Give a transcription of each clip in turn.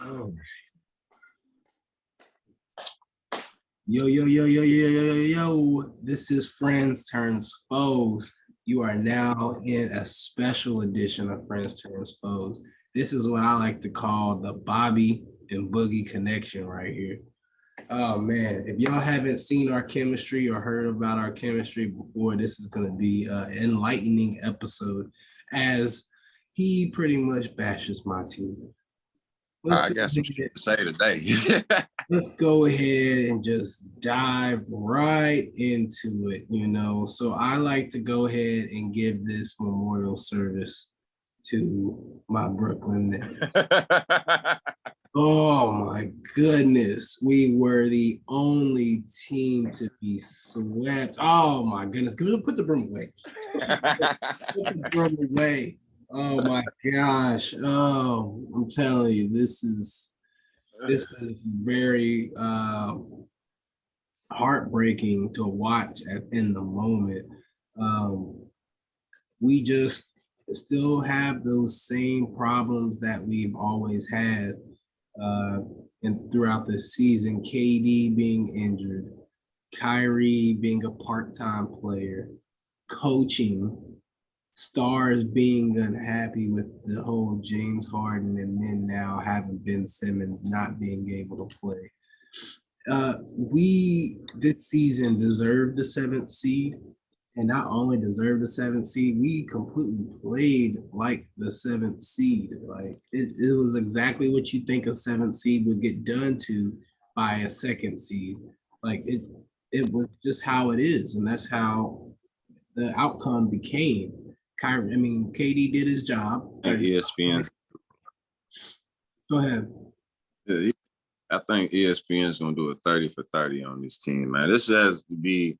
Oh. Yo, yo, yo, yo, yo, yo, yo, yo. This is Friends Turns Foes. You are now in a special edition of Friends Turns Foes. This is what I like to call the Bobby and Boogie connection right here. Oh man, if y'all haven't seen our chemistry or heard about our chemistry before, this is going to be an enlightening episode as he pretty much bashes my team. Let's I go got some ahead. shit to say today. Let's go ahead and just dive right into it, So I like to go ahead and give this memorial service to my Brooklyn Nets. Oh my goodness. We were the only team to be swept. Oh my goodness. Put the broom away. Put the broom away. Oh my gosh. Oh, I'm telling you, this is very heartbreaking to watch in the moment. We just still have those same problems that we've always had and throughout the season. KD being injured, Kyrie being a part-time player, coaching, stars being unhappy with the whole James Harden, and then now having Ben Simmons not being able to play. We this season deserved the 7th seed, and not only deserved the 7th seed, we completely played like the 7th seed. Like it was exactly what you think a 7th seed would get done to by a 2nd seed. Like it was just how it is, and that's how the outcome became. KD did his job. ESPN. Go ahead. Yeah, I think ESPN is going to do a 30 for 30 on this team, man. This has to be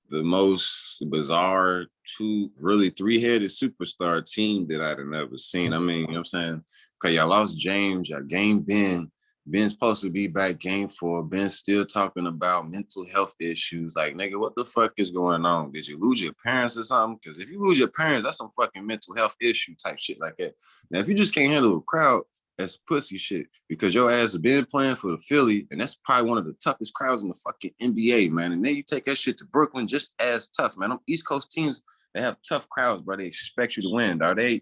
the most bizarre three-headed superstar team that I'd have never seen. I mean, you know what I'm saying? Okay, y'all lost James, y'all gained Ben. Ben's supposed to be back game 4. Ben's still talking about mental health issues. Like, nigga, what the fuck is going on? Did you lose your parents or something? Because if you lose your parents, that's some fucking mental health issue type shit like that. Now, if you just can't handle a crowd, that's pussy shit. Because your ass has been playing for the Philly, and that's probably one of the toughest crowds in the fucking NBA, man. And then you take that shit to Brooklyn, just as tough, man. Them East Coast teams, they have tough crowds, bro. They expect you to win, dog. They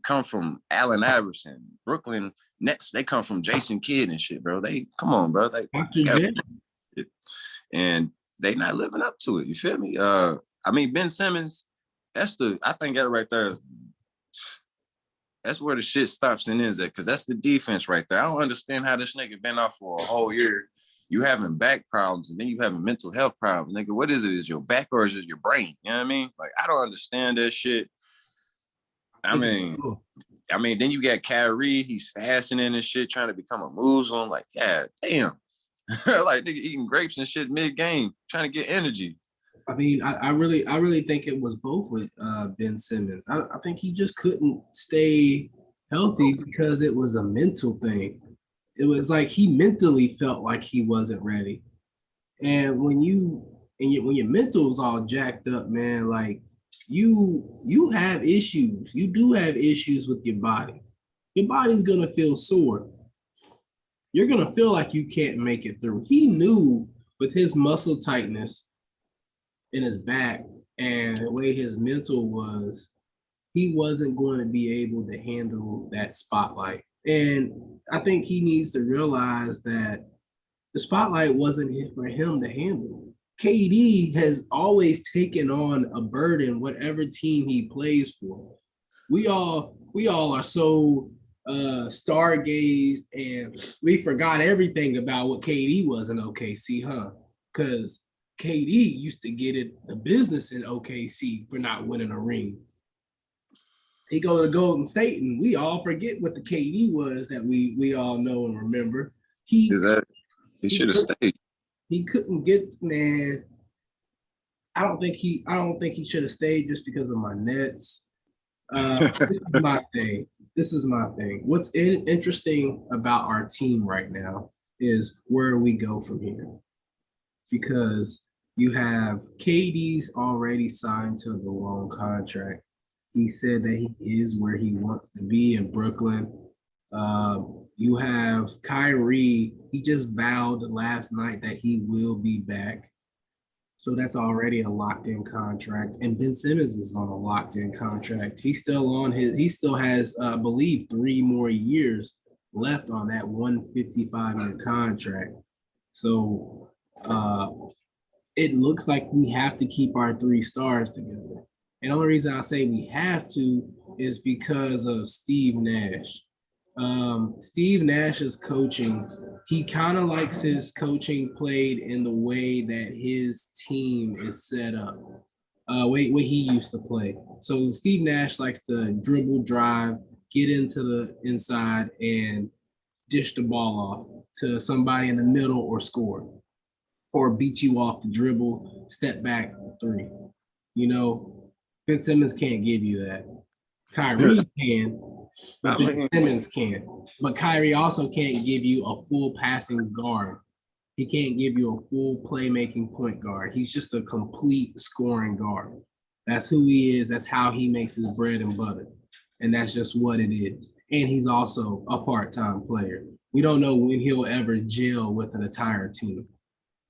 come from Allen Iverson. Brooklyn Nets, they come from Jason Kidd and shit, bro. They come on, bro. And they not living up to it. You feel me? Ben Simmons, I think that right there that's where the shit stops and ends at, because that's the defense right there. I don't understand how this nigga been off for a whole year. You having back problems, and then you having mental health problems. Nigga, what is it? Is your back or is it your brain? You know what I mean? Like, I don't understand that shit. I mean, then you got Kyrie, he's fasting and shit, trying to become a Muslim. Like, yeah, damn. Like, nigga eating grapes and shit mid-game, trying to get energy. I mean, I really think it was both with Ben Simmons. I think he just couldn't stay healthy because it was a mental thing. It was like he mentally felt like he wasn't ready. And when your mental's all jacked up, man, like you have issues. You do have issues with your body. Your body's gonna feel sore. You're gonna feel like you can't make it through. He knew with his muscle tightness in his back and the way his mental was, he wasn't going to be able to handle that spotlight. And I think he needs to realize that the spotlight wasn't for him to handle. KD has always taken on a burden, whatever team he plays for. We all are so stargazed, and we forgot everything about what KD was in OKC, huh? Because KD used to get it the business in OKC for not winning a ring. He go to Golden State, and we all forget what the KD was that we all know and remember. He should have stayed. He couldn't get, man. I don't think he should have stayed just because of my Nets. This is my thing. What's interesting about our team right now is where we go from here. Because you have KD's already signed to the long contract. He said that he is where he wants to be in Brooklyn. You have Kyrie. He just vowed last night that he will be back. So that's already a locked-in contract. And Ben Simmons is on a locked-in contract. He still has, I believe, 3 more years left on that 155-year contract. So it looks like we have to keep our 3 stars together. And the only reason I say we have to is because of Steve Nash. Steve Nash's coaching, he kind of likes his coaching played in the way that his team is set up, way he used to play. So Steve Nash likes to dribble, drive, get into the inside, and dish the ball off to somebody in the middle or score, or beat you off the dribble, step back, 3. You know, Ben Simmons can't give you that. Kyrie can, but Ben Simmons can't. But Kyrie also can't give you a full passing guard. He can't give you a full playmaking point guard. He's just a complete scoring guard. That's who he is. That's how he makes his bread and butter. And that's just what it is. And he's also a part-time player. We don't know when he'll ever gel with an entire team.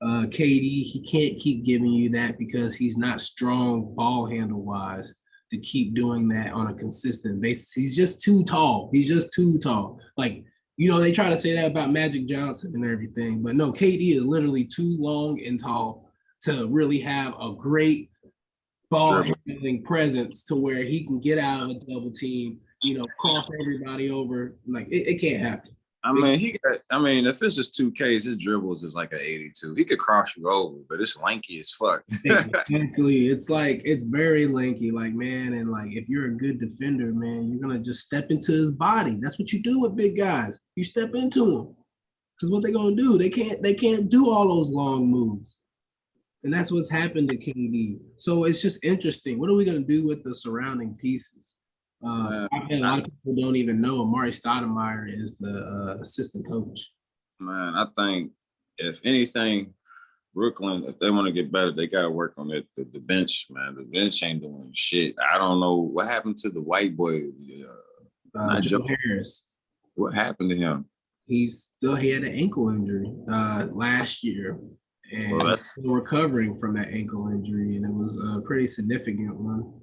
KD, he can't keep giving you that because he's not strong ball handle wise to keep doing that on a consistent basis. He's just too tall. He's just too tall. Like, you know, they try to say that about Magic Johnson and everything, but no, KD is literally too long and tall to really have a great ball handling presence to where he can get out of a double team, you know, cross everybody over. Like, it can't happen. If it's just 2Ks, his dribbles is like an 82. He could cross you over, but it's lanky as fuck. Exactly. It's very lanky, like, man. And like, if you're a good defender, man, you're gonna just step into his body. That's what you do with big guys. You step into them. Because what they're gonna do, they can't do all those long moves. And that's what's happened to KD. So it's just interesting. What are we gonna do with the surrounding pieces? A lot of people don't even know Amari Stoudemire is the assistant coach. Man, I think if anything, Brooklyn, if they want to get better, they got to work on it. The bench, man. The bench ain't doing shit. I don't know what happened to the white boy. Joe Harris. What happened to him? He had an ankle injury last year, and he's still recovering from that ankle injury, and it was a pretty significant one.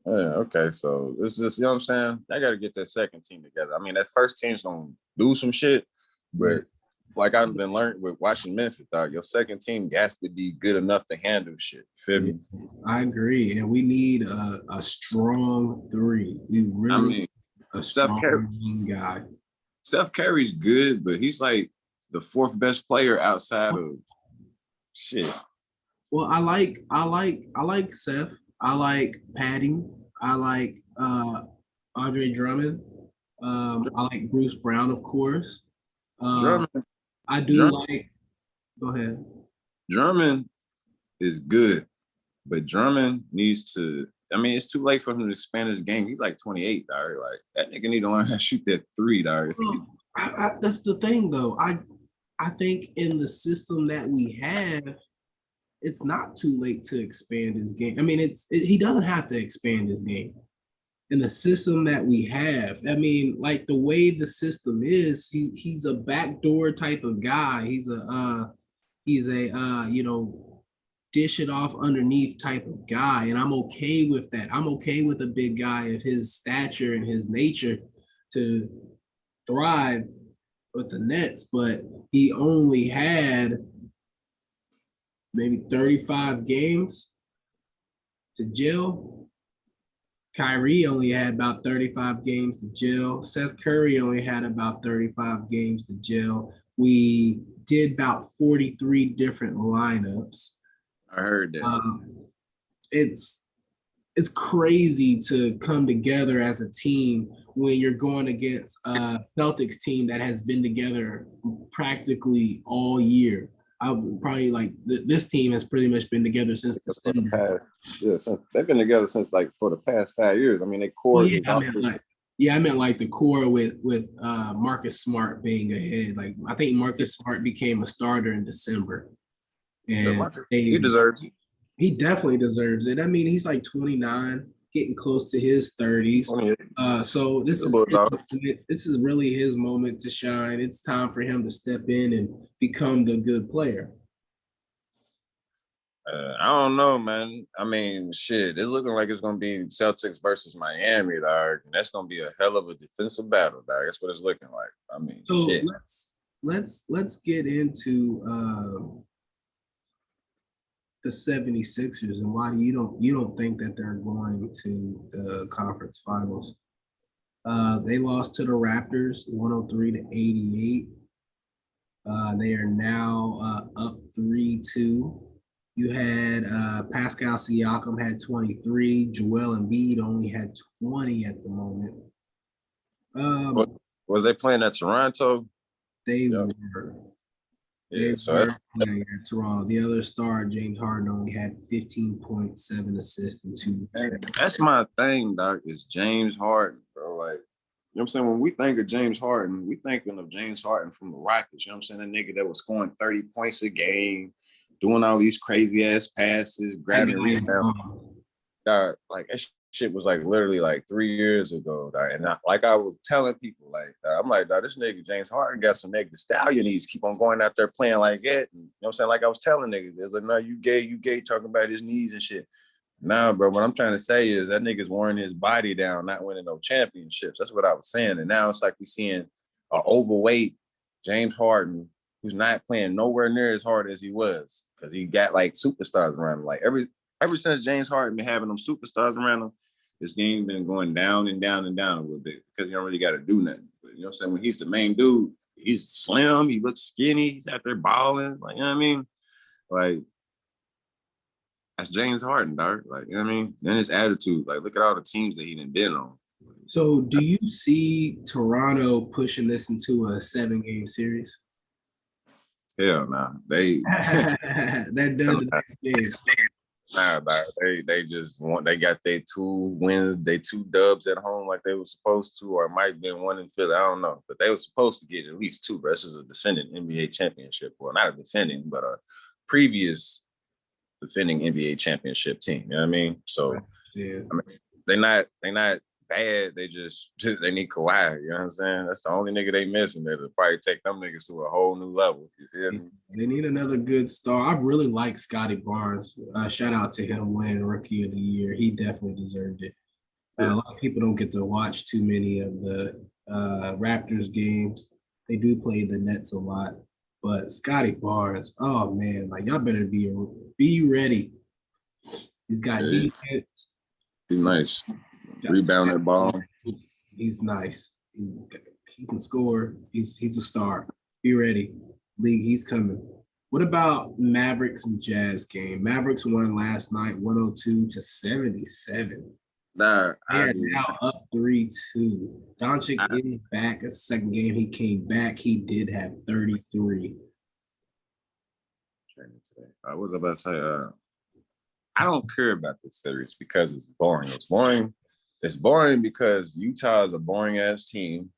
Yeah, okay. So it's just, you know what I'm saying? I got to get that second team together. I mean, that first team's going to do some shit, but like I've been learning with watching Memphis, dog, your second team has to be good enough to handle shit. Feel me? I agree. And we need a strong 3. We really need a strong guy. Steph Curry's good, but he's like the 4th best player outside of shit. Well, I like Seth. I like Patty. I like Andre Drummond. I like Bruce Brown, of course. I do like. Go ahead. Drummond is good, but Drummond needs to. I mean, it's too late for him to expand his game. He's like 28, dog. Like, that nigga need to learn how to shoot that 3, dog. That's the thing, though. I think in the system that we have, it's not too late to expand his game. I mean, he doesn't have to expand his game. In the system that we have, I mean, like the way the system is, he's a backdoor type of guy. He's a you know, dish it off underneath type of guy, and I'm okay with that. I'm okay with a big guy of his stature and his nature to thrive with the Nets, but he only had maybe 35 games to gel. Kyrie only had about 35 games to gel. Seth Curry only had about 35 games to gel. We did about 43 different lineups. I heard that. It's crazy to come together as a team when you're going against a Celtics team that has been together practically all year. I would probably like this team has pretty much been together since December. They've been together since like for the past 5 years. I mean, they core. I meant like the core with Marcus Smart being ahead. Like, I think Marcus Smart became a starter in December, and he deserves it. He definitely deserves it. I mean, he's like 29. getting close to his 30s. So this is this is really his moment to shine. It's time for him to step in and become the good player. I don't know, man. I mean, shit, it's looking like it's gonna be Celtics versus Miami, dog. And that's gonna be a hell of a defensive battle, dog. That's what it's looking like. I mean, so shit. Let's get into the 76ers and why do you don't think that they're going to the conference finals? They lost to the Raptors 103-88. They are now up 3-2. You had Pascal Siakam had 23. Joel Embiid only had 20 at the moment. Was they playing at Toronto? They were. They were playing at Toronto. The other star, James Harden, only had 15.7 assists and 2. That's my thing, Doc, is James Harden, bro. Like, you know what I'm saying? When we think of James Harden, we thinking of James Harden from the Rockets. You know what I'm saying? A nigga that was scoring 30 points a game, doing all these crazy ass passes, grabbing rebounds. Like that shit was like literally like 3 years ago. And I was telling people, like, I'm like, this nigga James Harden got some negative style. You need to keep on going out there playing like that. And, you know what I'm saying? Like I was telling niggas, it was like, no, you gay, talking about his knees and shit. Nah, bro, what I'm trying to say is that nigga's wearing his body down, not winning no championships. That's what I was saying. And now it's like we seeing an overweight James Harden who's not playing nowhere near as hard as he was because he got like superstars around him. Like ever since James Harden been having them superstars around him, this game been going down and down and down a little bit because you don't really got to do nothing. But you know what I'm saying? When he's the main dude, he's slim, he looks skinny, he's out there balling. Like, you know what I mean? Like, that's James Harden, dog. Like, you know what I mean? Then his attitude, like, look at all the teams that he done been on. So do you see Toronto pushing this into a 7-game series? Hell nah. They're done the next game. Nah, they just they got their 2 wins, they 2 dubs at home like they were supposed to, or it might have been 1 in Philly. I don't know. But they were supposed to get at least 2. But this is a defending NBA championship. Well, not a defending, but a previous defending NBA championship team. You know what I mean? So yeah. I mean, they not bad. They need Kawhi. You know what I'm saying? That's the only nigga they missing. That'll probably take them niggas to a whole new level. You feel me? They need another good star. I really like Scotty Barnes. Shout out to him winning Rookie of the Year. He definitely deserved it. A lot of people don't get to watch too many of the Raptors games. They do play the Nets a lot. But Scotty Barnes, oh man, like y'all better be ready. He's got defense. He's nice. Rebound that ball. He's nice. He can score. He's a star. Be ready. League, he's coming. What about Mavericks and Jazz game? Mavericks won last night 102-77. Nah, they are now up 3-2. Doncic is back. That's the second game he came back. He did have 33. I was about to say, I don't care about this series because it's boring. It's boring. It's boring because Utah is a boring ass team.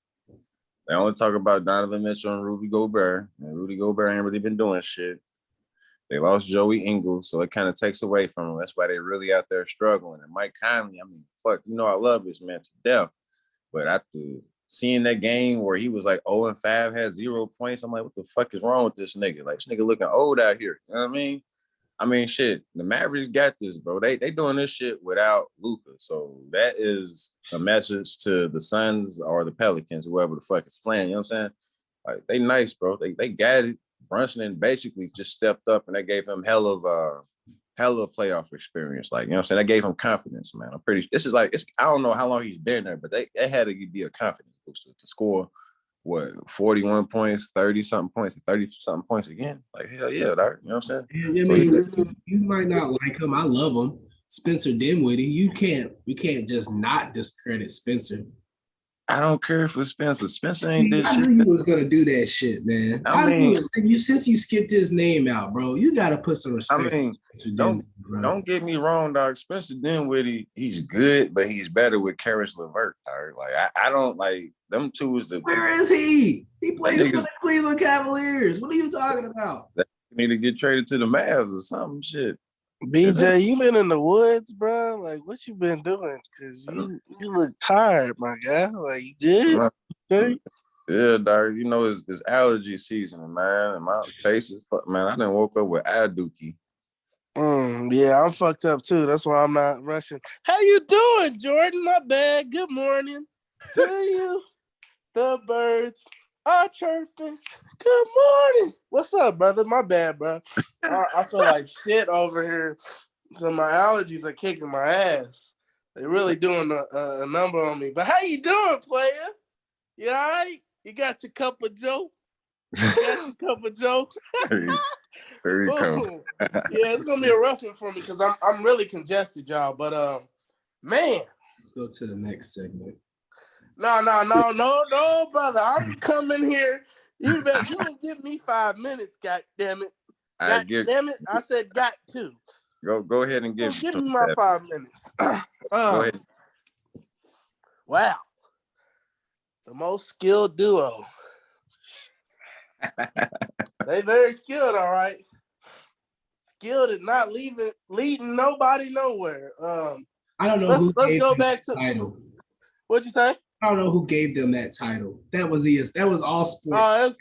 They only talk about Donovan Mitchell and Rudy Gobert, and Rudy Gobert ain't really been doing shit. They lost Joey Ingles, so it kind of takes away from them. That's why they're really out there struggling. And Mike Conley, I mean, fuck, you know I love this man to death. But after seeing that game where he was like 0-5, had 0 points, I'm like, what the fuck is wrong with this nigga? Like, this nigga looking old out here. You know what I mean? I mean, shit, the Mavericks got this, bro. They doing this shit without Luka. So that is a message to the Suns or the Pelicans, whoever the fuck is playing. You know what I'm saying? Like, they nice, bro. They got it. Brunson basically just stepped up and they gave him hell of playoff experience. Like, you know what I'm saying? They gave him confidence, man. I'm pretty this is like I don't know how long he's been there, but they had to be a confidence booster to score 41 points, 30-something points, 30-something points again. Like, hell yeah, dog. You know what I'm saying? Yeah, so you might not like him. I love him. Spencer Dinwiddie. You can't just not discredit Spencer. I don't care for Spencer. Spencer ain't this shit. I knew you was gonna do that shit, man. I mean, since you skipped his name out, bro, you gotta put some respect. I mean, don't get me wrong, dog. Spencer Dinwiddie, he's good, but he's better with Karis LeVert, dog. Like I don't like them two. Where is he? He plays for the Cleveland Cavaliers. What are you talking about? They need to get traded to the Mavs or something. Shit. BJ, you been in the woods, bro? Like, what you been doing? Cause you look tired, my guy. Like, you good? Okay. Yeah, dog. You know, it's allergy season, man. And my face is man. I done woke up with eye dookie. Yeah, I'm fucked up too. That's why I'm not rushing. How you doing, Jordan? My bad. Good morning to you. The birds are chirping. Good morning. What's up, brother? My bad, bro. I feel like shit over here. So my allergies are kicking my ass. They really doing a number on me. But how you doing, player? You all right? You got your cup of Joe? There you come. Yeah, it's gonna be a rough one for me because I'm really congested, y'all. But man, let's go to the next segment. No, brother. I'm coming here. You don't give me 5 minutes, God damn it. I said got to. Go ahead and give me my 5 minutes. Go ahead. Wow. The most skilled duo. They very skilled, all right. Skilled at not leading nobody nowhere. I don't know. Let's go back to title. What'd you say? I don't know who gave them that title. That was all sports.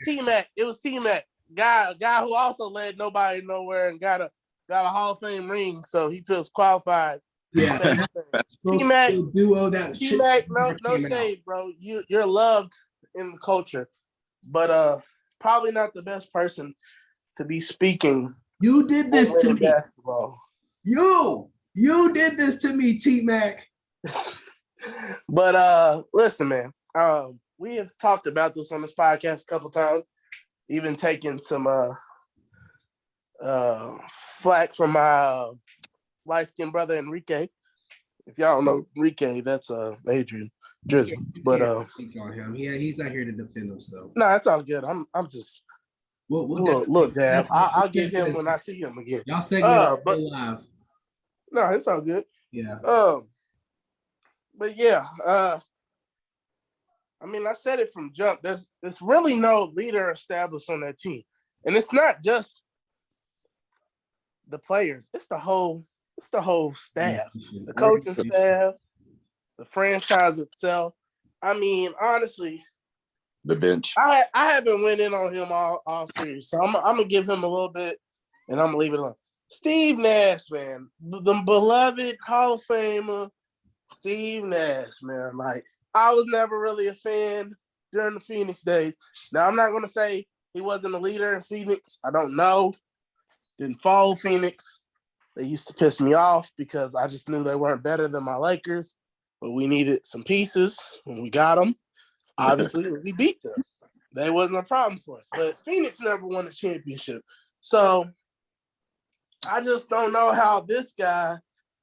It was T-Mac. Guy who also led nobody nowhere and got a Hall of Fame ring, so he feels qualified. Yeah. T-Mac duo that T-Mac, no shade, bro. You're loved in the culture, but probably not the best person to be speaking. You did this to me. Basketball. You did this to me, T-Mac. But listen, man. We have talked about this on this podcast a couple times, even taking some flack from my light-skinned brother Enrique. If y'all don't know Enrique, that's Adrian Drizzy. But on him. Yeah, he's not here to defend himself. No, it's all good. I'm just look, Dab. I'll get him when I see him again. Y'all segment live. No, it's all good. Yeah. But yeah, I mean, I said it from jump. There's really no leader established on that team, and it's not just the players. It's the whole staff, the coaching staff, the franchise itself. I mean, honestly, the bench. I haven't went in on him all series, so I'm gonna give him a little bit, and I'm gonna leave it alone. Steve Nash, man, the beloved Hall of Famer, Steve Nash, man. Like, I was never really a fan during the Phoenix days. Now, I'm not gonna say he wasn't a leader in Phoenix. I don't know. Didn't follow Phoenix. They used to piss me off because I just knew they weren't better than my Lakers, but we needed some pieces when we got them. Obviously, we beat them. They wasn't a problem for us, but Phoenix never won a championship. So I just don't know how this guy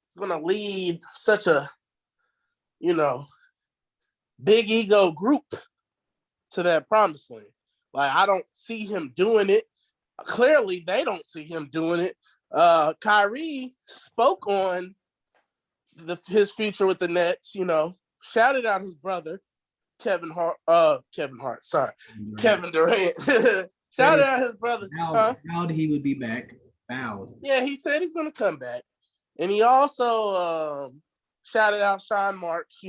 is going to lead such a, big ego group to that promised land. Like, I don't see him doing it. Clearly, they don't see him doing it. Kyrie spoke on his future with the Nets, shouted out his brother, Kevin Durant. Shouted out his brother. Vowed he would be back. Vowed. Yeah, he said he's going to come back. And he also shouted out Sean Marks,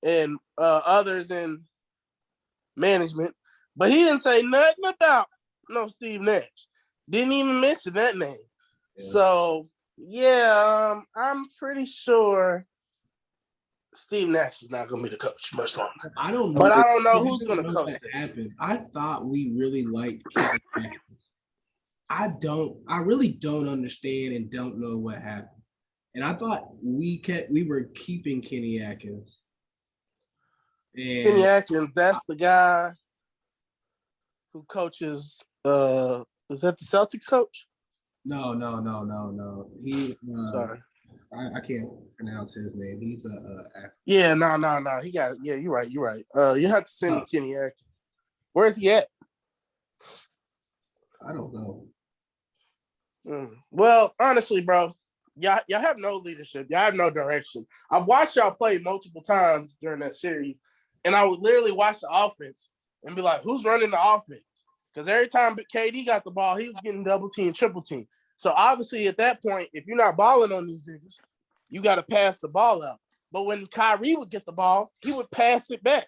and others in management. But he didn't say nothing about Steve Nash. Didn't even mention that name. Yeah. So, yeah, I'm pretty sure Steve Nash is not going to be the coach much longer. I don't know. But I don't know who's going to coach that happened. I thought we really liked Kenny Atkins. I really don't understand and don't know what happened. And I thought we were keeping Kenny Atkins. And Kenny Atkins, that's the guy who coaches, is that the Celtics coach? No. He sorry. I can't pronounce his name. He's yeah, no. He got it. Yeah, you're right. You have to send me Kenny Atkins. Where's he at? I don't know. Well, honestly, bro, y'all have no leadership. Y'all have no direction. I've watched y'all play multiple times during that series, and I would literally watch the offense and be like, who's running the offense? Because every time KD got the ball, he was getting double team, triple team. So obviously at that point, if you're not balling on these niggas, you got to pass the ball out. But when Kyrie would get the ball, he would pass it back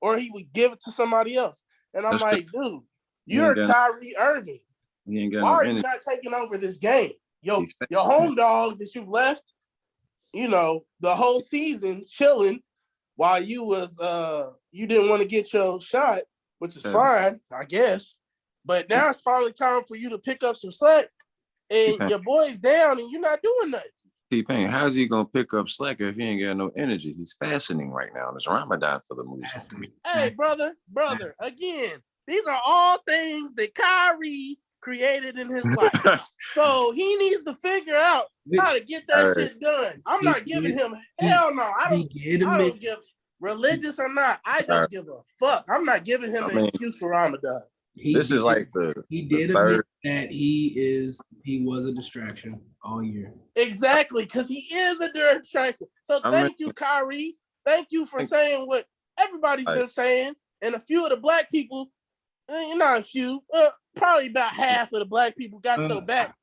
or he would give it to somebody else. And I'm like, dude, you're Kyrie Irving. Why are you not taking over this game? Your home dog that you left, the whole season chilling while you was you didn't want to get your shot, which is fine, I guess. But now it's finally time for you to pick up some slack, and your boy's down, and you're not doing nothing. T-Payne, how's he gonna pick up slack if he ain't got no energy? He's fasting right now. It's Ramadan for the Muslims. Hey, brother, again, these are all things that Kyrie created in his life. So he needs to figure out how to get that shit done. I'm not giving him hell no. I don't give religious or not. I don't give a fuck. I'm not giving him an excuse for Ramadan. He did admit that he was a distraction all year. Exactly, because he is a distraction. So thank you, Kyrie. Thank you for saying what everybody's been saying. And a few of the black people, not a few, probably about half of the black people got your back.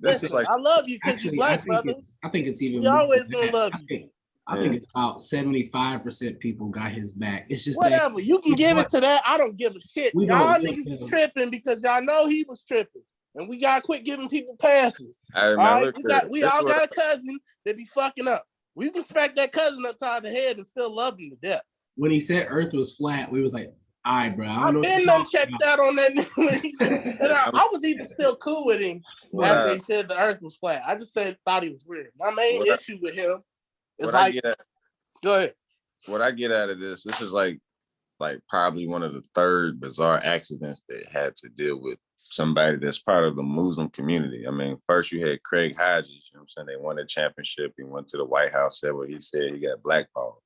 Listen, I love you because you're black, brother. I think it's even. We always gonna love you. I think it's about 75% people got his back. It's just whatever. That, you can give it to that. I don't give a shit. Y'all niggas is tripping because y'all know he was tripping. And we gotta quit giving people passes. All right? We all got a cousin that be fucking up. We can smack that cousin upside the head and still love him to death. When he said Earth was flat, we was like, all right, bro. I've been checked out on that. And I was even still cool with him after he said the Earth was flat. I just thought he was weird. My main issue with him is go ahead. What I get out of this is like probably one of the third bizarre accidents that had to deal with somebody that's part of the Muslim community. I mean, first you had Craig Hodges, you know what I'm saying? They won the championship. He went to the White House, said what he said, he got blackballed.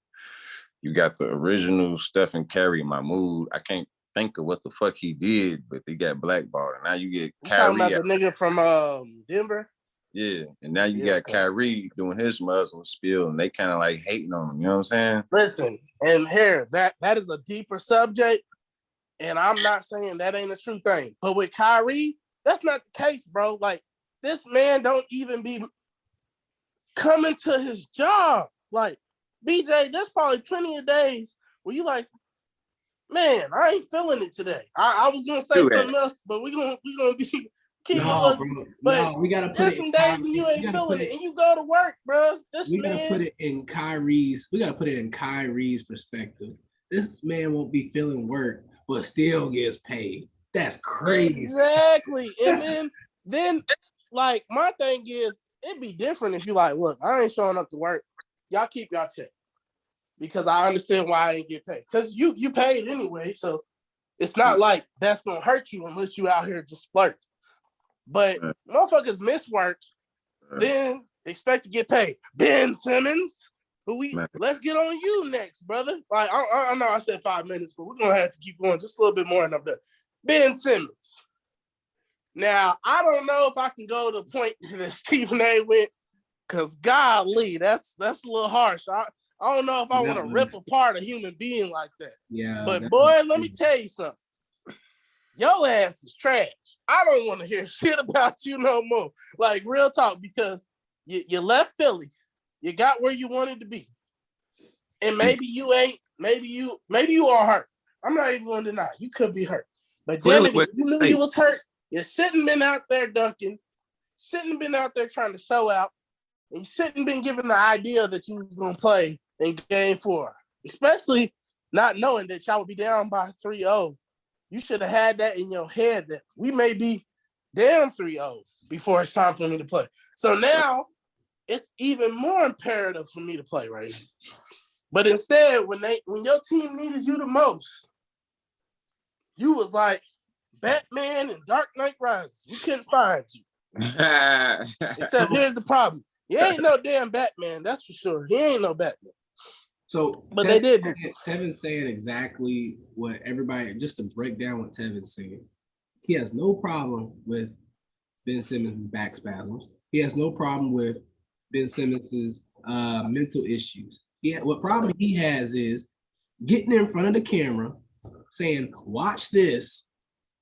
You got the original Stephen Curry, Mahmoud. I can't think of what the fuck he did, but they got blackballed. And now you get Kyrie. Talking about the nigga from Denver? Yeah, and now you got Kyrie doing his Muslim spiel, and they kind of like hating on him. You know what I'm saying? Listen, and here, that is a deeper subject, and I'm not saying that ain't a true thing. But with Kyrie, that's not the case, bro. Like, this man don't even be coming to his job. Like, BJ, there's probably plenty of days where you like, man, I ain't feeling it today. I was gonna say something else, but we're gonna be keep we gotta put there's some days when you ain't feeling it and you go to work, bro. We gotta put it in Kyrie's perspective. This man won't be feeling work, but still gets paid. That's crazy. Exactly. And then like my thing is it'd be different if you like, look, I ain't showing up to work. Y'all keep y'all check. Because I understand why I ain't get paid. Because you paid anyway, so it's not like that's gonna hurt you unless you out here just splurting. But motherfuckers miss work, then expect to get paid. Ben Simmons, let's get on you next, brother. Like I know I said 5 minutes, but we're gonna have to keep going just a little bit more and I'm done. Ben Simmons. Now I don't know if I can go to the point that Stephen A went, because golly, that's a little harsh. I don't know if I want to rip apart a human being like that. Yeah. But boy, let me tell you something. Your ass is trash. I don't want to hear shit about you no more. Like, real talk, because you left Philly. You got where you wanted to be. And maybe you ain't, maybe you are hurt. I'm not even going to deny. You could be hurt. But damn it, if you knew you was hurt, you shouldn't have been out there dunking. Shouldn't have been out there trying to show out. And you shouldn't have been given the idea that you was going to play in game 4, especially not knowing that y'all would be down by 3-0. You should have had that in your head that we may be down 3-0 before it's time for me to play. So now it's even more imperative for me to play right here. But instead, when your team needed you the most, you was like Batman and Dark Knight Rises. We couldn't find you. Except here's the problem. He ain't no damn Batman, that's for sure. He ain't no Batman. So, but they did. Tevin's saying exactly what everybody, just to break down what Tevin's saying. He has no problem with Ben Simmons' back spasms. He has no problem with Ben Simmons' mental issues. What problem he has is getting in front of the camera, saying, watch this,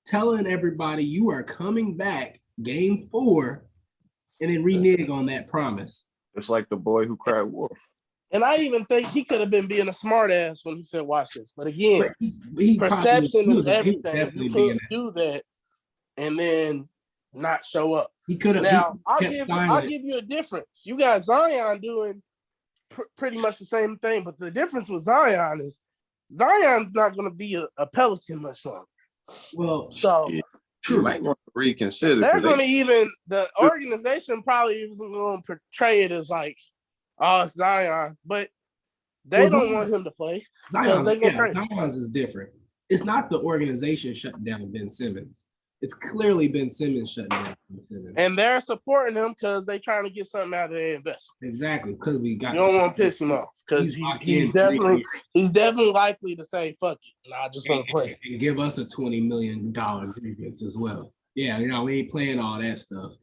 telling everybody you are coming back game 4 and then renege on that promise. It's like the boy who cried wolf. And I even think he could have been being a smart ass when he said, watch this. But again, he perception is he everything. You can't do that and then not show up. He could have. Now, I'll give you a difference. You got Zion doing pretty much the same thing, but the difference with Zion is Zion's not going to be a Pelican much longer. Well, so true. You might want to reconsider. They're going to the organization probably isn't going to portray it as like, oh, it's Zion, but they don't want him to play. Zion's is different. It's not the organization shutting down Ben Simmons. It's clearly Ben Simmons shutting down Ben Simmons. And they're supporting him because they're trying to get something out of their investment. Exactly, because we got. You don't want to piss him off because he's definitely likely to say fuck it. I just want to play and give us a $20 million grievance as well. Yeah, we ain't playing all that stuff.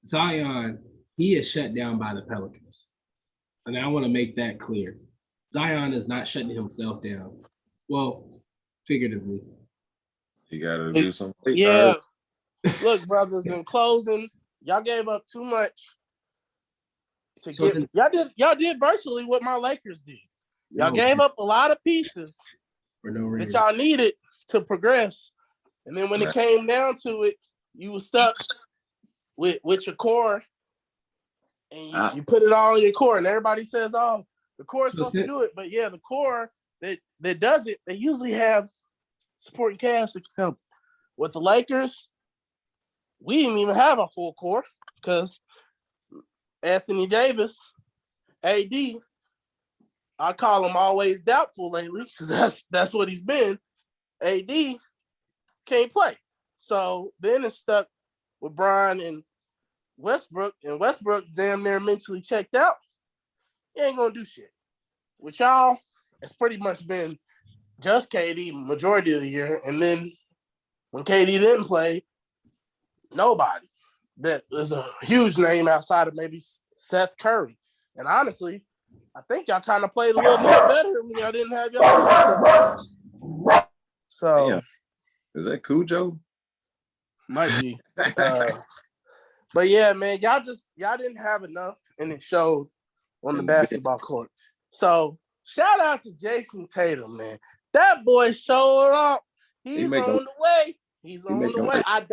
Zion, he is shut down by the Pelicans. And I want to make that clear. Zion is not shutting himself down. Well, figuratively. You got to do something. Yeah. Look, brothers, in closing, y'all gave up too much y'all did virtually what my Lakers did. Y'all gave up a lot of pieces for no reason that y'all needed to progress. And then when it came down to it, you were stuck with your core. And you put it all in your core, and everybody says, "Oh, the core is supposed to do it." But yeah, the core that does it, they usually have supporting cast that can help. With the Lakers, we didn't even have a full core because Anthony Davis, AD, I call him always doubtful lately because that's what he's been. AD can't play, so then it's stuck with Brian and Westbrook, and Westbrook damn near mentally checked out. He ain't gonna do shit. With y'all, it's pretty much been just KD majority of the year, and then when KD didn't play, nobody that is a huge name outside of maybe Seth Curry. And honestly, I think y'all kind of played a little bit better when y'all didn't have y'all. So, yeah. Is that Cujo? Might be. But yeah, man, y'all didn't have enough, and it showed on the basketball court. So shout out to Jason Tatum, man. That boy showed up. He's on the way. He's on the way. I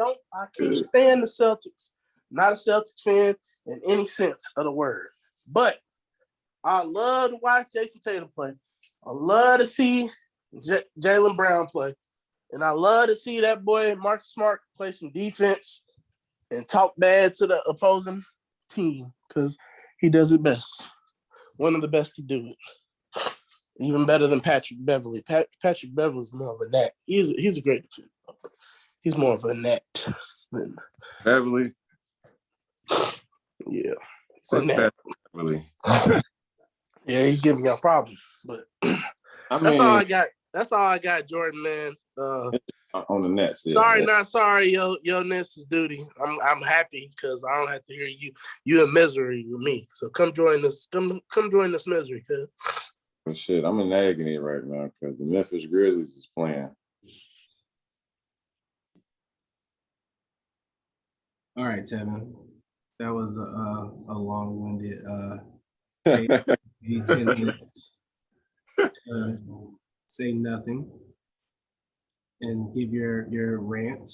can't stand the Celtics. Not a Celtics fan in any sense of the word. But I love to watch Jason Tatum play. I love to see Jaylen Brown play. And I love to see that boy Marcus Smart play some defense and talk bad to the opposing team because he does it best. One of the best to do it. Even better than Patrick Beverly. Patrick Beverly's more of a net. He's a great defender. He's more of a net than Beverly. Yeah. He's a net. Beverly. Yeah, he's giving y'all problems. But that's all I got. That's all I got, Jordan, man. On the Nets. Yeah, sorry, not sorry. Your Nets is duty. I'm happy because I don't have to hear you in misery with me. So come join this. Come join this misery, cuz. Well, shit, I'm in agony right now because the Memphis Grizzlies is playing. All right, Tevin. That was a long-winded 10 minutes. Say nothing and give your rant.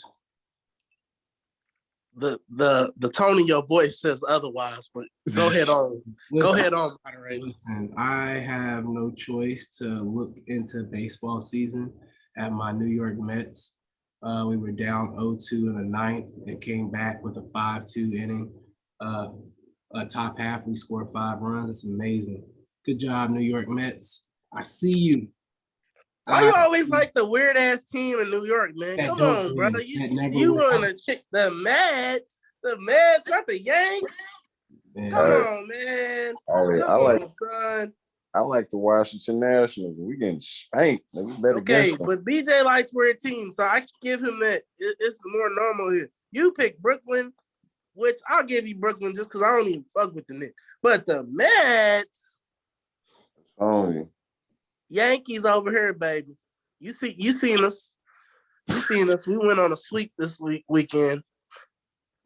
The tone of your voice says otherwise, but go ahead on. Go ahead on, moderator. Listen, I have no choice to look into baseball season at my New York Mets. We were down 0-2 in the ninth and came back with a 5-2 inning. A top half, we scored 5 runs. It's amazing. Good job, New York Mets. I see you. Why you always like the weird ass team in New York, man? Come on, brother. You want to check the Mets, not the Yanks. Man. Come on, man. Son. I like the Washington Nationals. We getting spanked. We better okay, but BJ likes weird teams, so I can give him that. It's more normal here. You pick Brooklyn, which I'll give you Brooklyn just because I don't even fuck with the Knicks. But the Mets, Yankees over here, baby. You seen us. We went on a sweep this weekend.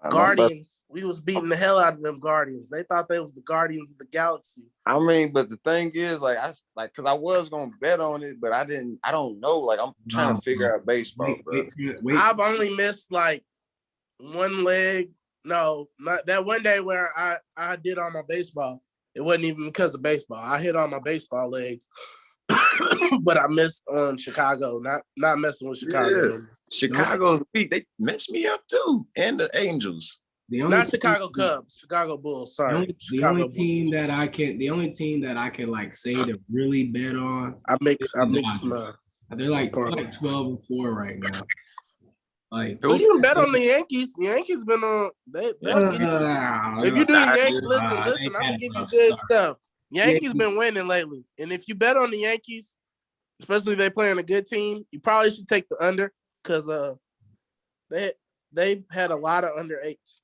Guardians. We was beating the hell out of them Guardians. They thought they was the Guardians of the Galaxy. I mean, but the thing is, like, because I was gonna bet on it, but I didn't. I don't know. Like, I'm trying to figure out baseball, bro. Wait. I've only missed like one leg. No, not that one day where I did all my baseball. It wasn't even because of baseball. I hit all my baseball legs, but I missed on Chicago. Not messing with Chicago. Yeah. Chicago, they messed me up too, and the Angels. Not Chicago Cubs, Chicago Bulls. Sorry, the only team that I can like say to really bet on. I mix my. They're like 12-4 right now. Like, but you can bet on the Yankees. The Yankees been on. If you do the Yankees, listen. I'm gonna give you good stuff. Yankees been winning lately, and if you bet on the Yankees, especially if they playing a good team, you probably should take the under because they've had a lot of under eights.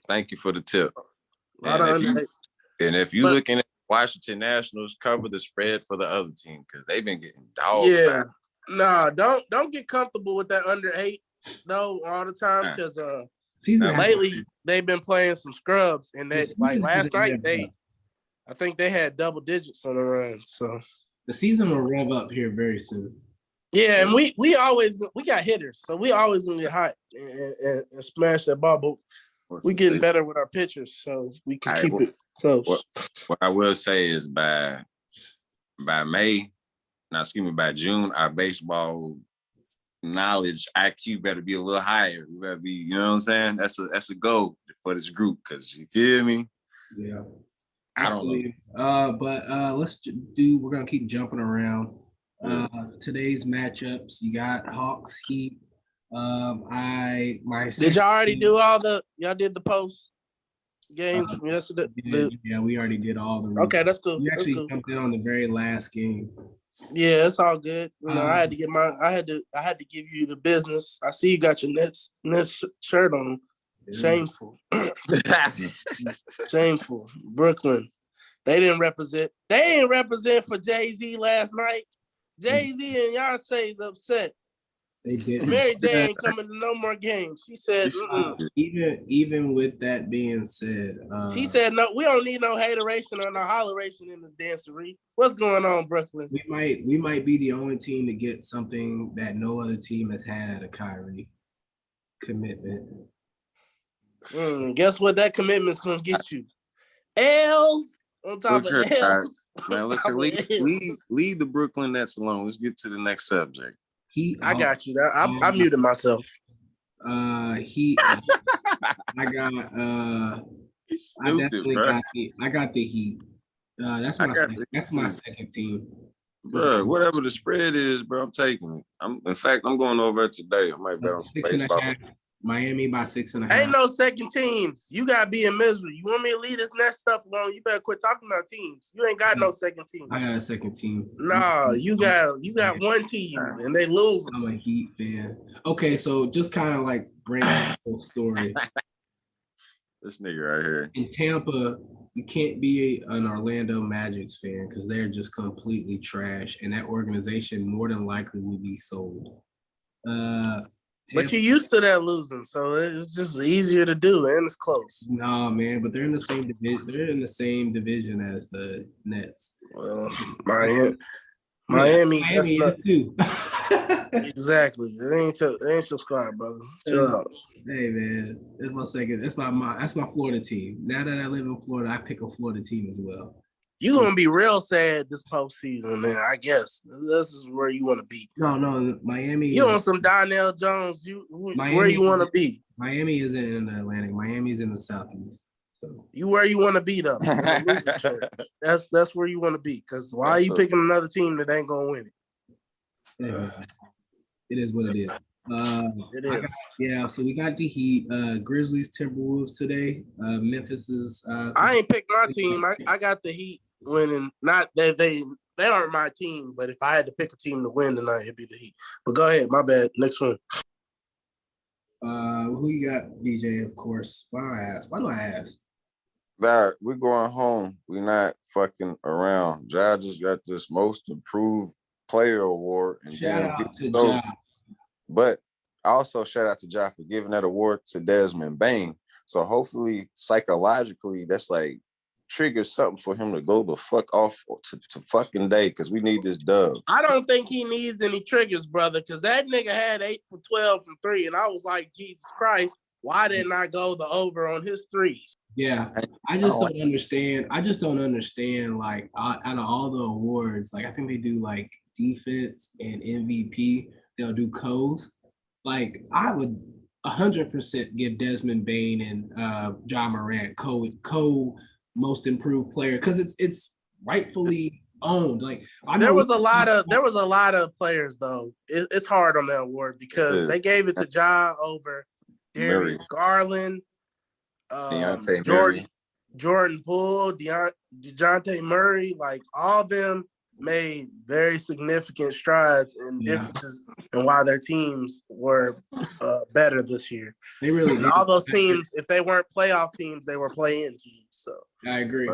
Thank you for the tip. A lot of under eights. And if you're looking at Washington Nationals, cover the spread for the other team because they've been getting dogged. Yeah. No, don't get comfortable with that under 8 though all the time because lately they've been playing some scrubs and they like last night I think they had double digits on the run. So the season will rev up here very soon. Yeah, and we got hitters, so we always gonna get hot and smash that ball, but we getting better with our pitchers, so we can keep it close. What I will say is by June, our baseball knowledge IQ better be a little higher. We better be, you know what I'm saying? That's a goal for this group, because you feel me? Yeah. I don't know. But we're gonna keep jumping around. Today's matchups, you got Hawks, Heat. Did y'all already do y'all did the post games from yesterday? Yeah, we already did all the. Okay, that's cool. We actually jumped in on the very last game. Yeah, it's all good. You know, I had to give you the business. I see you got your Nets shirt on. Shameful. Shameful. Brooklyn. They didn't represent for Jay-Z last night. Jay-Z and Beyonce's upset. They did. Mary J ain't coming to no more games. She said, even with that being said, she said, no, we don't need no hateration or no holleration in this dancery. What's going on, Brooklyn? We might be the only team to get something that no other team has had at a Kyrie commitment. Guess what that commitment's gonna get you? L's on top of L's. Man, leave the Brooklyn Nets alone. Let's get to the next subject. I got you. I muted myself. I got the Heat. That's my second team. Bro, whatever the spread is, bro, I'm taking it. In fact, I'm going over it today. I might bet on 6.5. Miami by 6.5. Ain't no second teams. You gotta be in misery. You want me to leave this next stuff alone? You better quit talking about teams. You ain't got no second team. I got a second team. No, you got one team and they lose. I'm a Heat fan. Okay, so just kind of like bring the whole story. This nigga right here. In Tampa, you can't be an Orlando Magic fan because they're just completely trash, and that organization more than likely will be sold. But you're used to that losing, so it's just easier to do, and it's close. Nah, man, but they're in the same division. They're in the same division as the Nets. Well, Miami is too. Exactly. It ain't your squad, brother. Chill out. Hey, man, it's my second. That's my Florida team. Now that I live in Florida, I pick a Florida team as well. You're gonna be real sad this postseason, man. I guess this is where you want to be. No, Miami. You on some Donnell Jones? Where you want to be? Miami isn't in the Atlantic. Miami's in the Southeast. So you where you want to be though. That's where you want to be. Because why are you picking another team that ain't gonna win it? It is what it is. It is. So we got the Heat, Grizzlies, Timberwolves today. Memphis is. I ain't picked my team. I got the Heat winning. Not that they aren't my team, but if I had to pick a team to win tonight, it'd be the Heat. But go ahead, my bad. Next one. Who you got, BJ? Of course. Why do I ask? That we're going home. We're not fucking around. Ja just got this most improved player award, and shout out to Ja. But Also, shout out to Ja for giving that award to Desmond Bain. So hopefully, psychologically, that's like triggers something for him to go the fuck off to fucking day because we need this dub. I don't think he needs any triggers, brother, because that nigga had 8 for 12 from 3, and I was like, Jesus Christ, why didn't I go the over on his threes? Yeah, I just don't understand. I just don't understand, like, out of all the awards, like, I think they do, like, defense and MVP. They'll do codes. Like, I would 100% give Desmond Bain and John Morant co most improved player because it's rightfully owned. Like, there was a lot of players though. It's hard on that award because they gave it to Ja over Darius Garland, Jordan Poole, DeJounte Murray. Like, all of them made very significant strides and differences in why their teams were better this year. They really did. All those teams, if they weren't playoff teams, they were play-in teams. So I agree.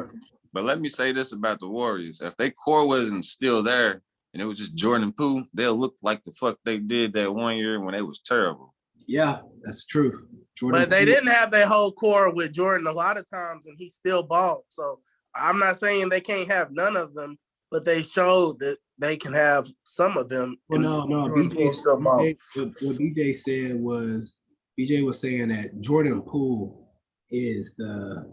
But let me say this about the Warriors. If their core wasn't still there and it was just Jordan Poole, they'll look like the fuck they did that one year when they was terrible. Yeah, that's true. But they didn't have their whole core with Jordan a lot of times, and he still balled. So I'm not saying they can't have none of them, but they showed that they can have some of them. Well, no. What BJ said was, BJ was saying that Jordan Poole is the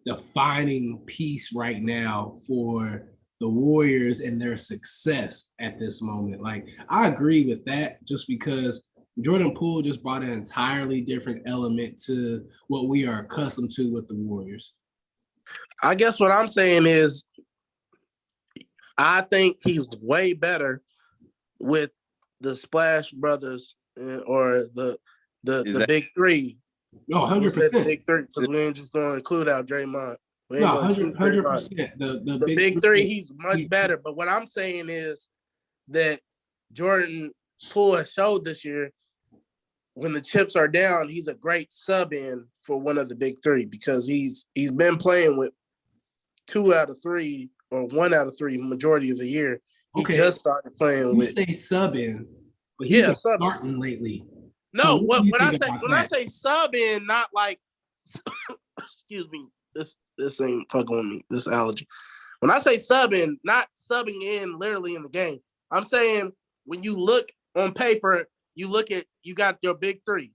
defining piece right now for the Warriors and their success at this moment. Like, I agree with that just because Jordan Poole just brought an entirely different element to what we are accustomed to with the Warriors. I guess what I'm saying is I think he's way better with the Splash Brothers or the big three. No, 100%. Big three, because we ain't just going to include out Draymond. No, 100%. The big three, he's much better. But what I'm saying is that Jordan Poole has showed this year when the chips are down, he's a great sub-in for one of the big three because he's been playing with 2 out of 3 or 1 out of 3 majority of the year. He just started playing with. You say sub-in, but he's been starting lately. No, so when I say sub-in, not like excuse me, this ain't fucking with me, this allergy. When I say sub-in, not subbing in literally in the game. I'm saying when you look on paper, you got your big three.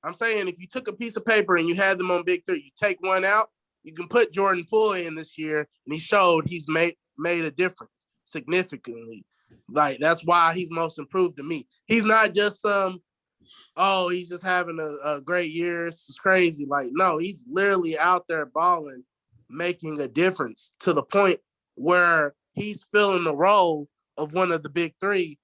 I'm saying if you took a piece of paper and you had them on big three, you take one out, you can put Jordan Poole in this year, and he showed he's made a difference significantly. Like, that's why he's most improved to me. He's not just he's just having a great year. It's crazy. Like, no, he's literally out there balling, making a difference to the point where he's filling the role of one of the big three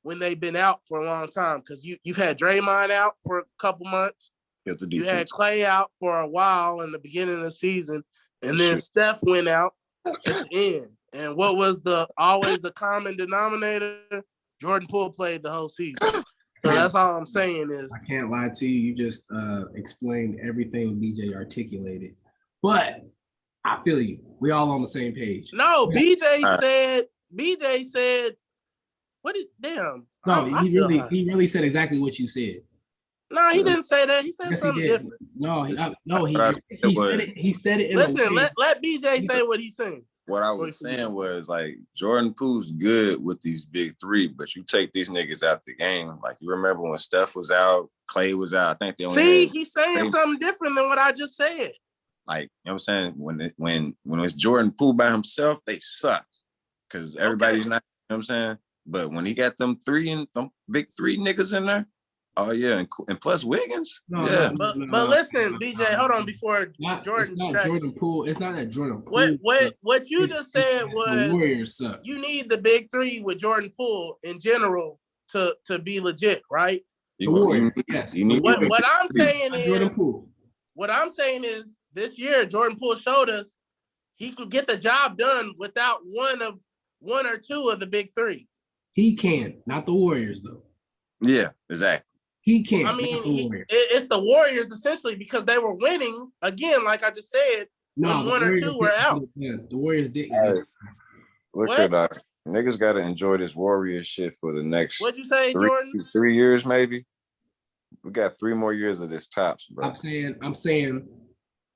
when they've been out for a long time. Because you've had Draymond out for a couple months. You had Clay out for a while in the beginning of the season. And then Steph went out at the end. And what was always the common denominator? Jordan Poole played the whole season. So that's all I'm saying is. I can't lie to you. You just explained everything BJ articulated. But I feel you. We all on the same page. No, BJ said, damn. No, he really said exactly what you said. No, he didn't say that. He said something different. He said it. Listen, let BJ say what he's saying. What I was saying was, like, Jordan Poole's good with these big three, but you take these niggas out the game. Like, you remember when Steph was out, Clay was out. I think they only he's saying something different than what I just said. Like, you know what I'm saying? When it's Jordan Poole by himself, they suck because everybody's not. You know what I'm saying? But when he got them big three niggas in there, oh yeah, and plus Wiggins. But listen, BJ, hold on before Jordan. It's not Jordan Poole. It's not that Jordan Poole. What you just said was the Warriors suck. You need the big three with Jordan Poole in general to be legit, right? The Warriors. Yes. What I'm saying is Jordan Poole. What I'm saying is this year Jordan Poole showed us he can get the job done without one or two of the big three. He can, not the Warriors though. Yeah, exactly. He can. I mean, it's the Warriors essentially because they were winning again, like I just said. No, when one or two were out. Yeah, the Warriors didn't. Look at Niggas gotta enjoy this Warrior shit for the next What'd you say, Jordan? 3 years, maybe. We got 3 more years of this tops, bro. I'm saying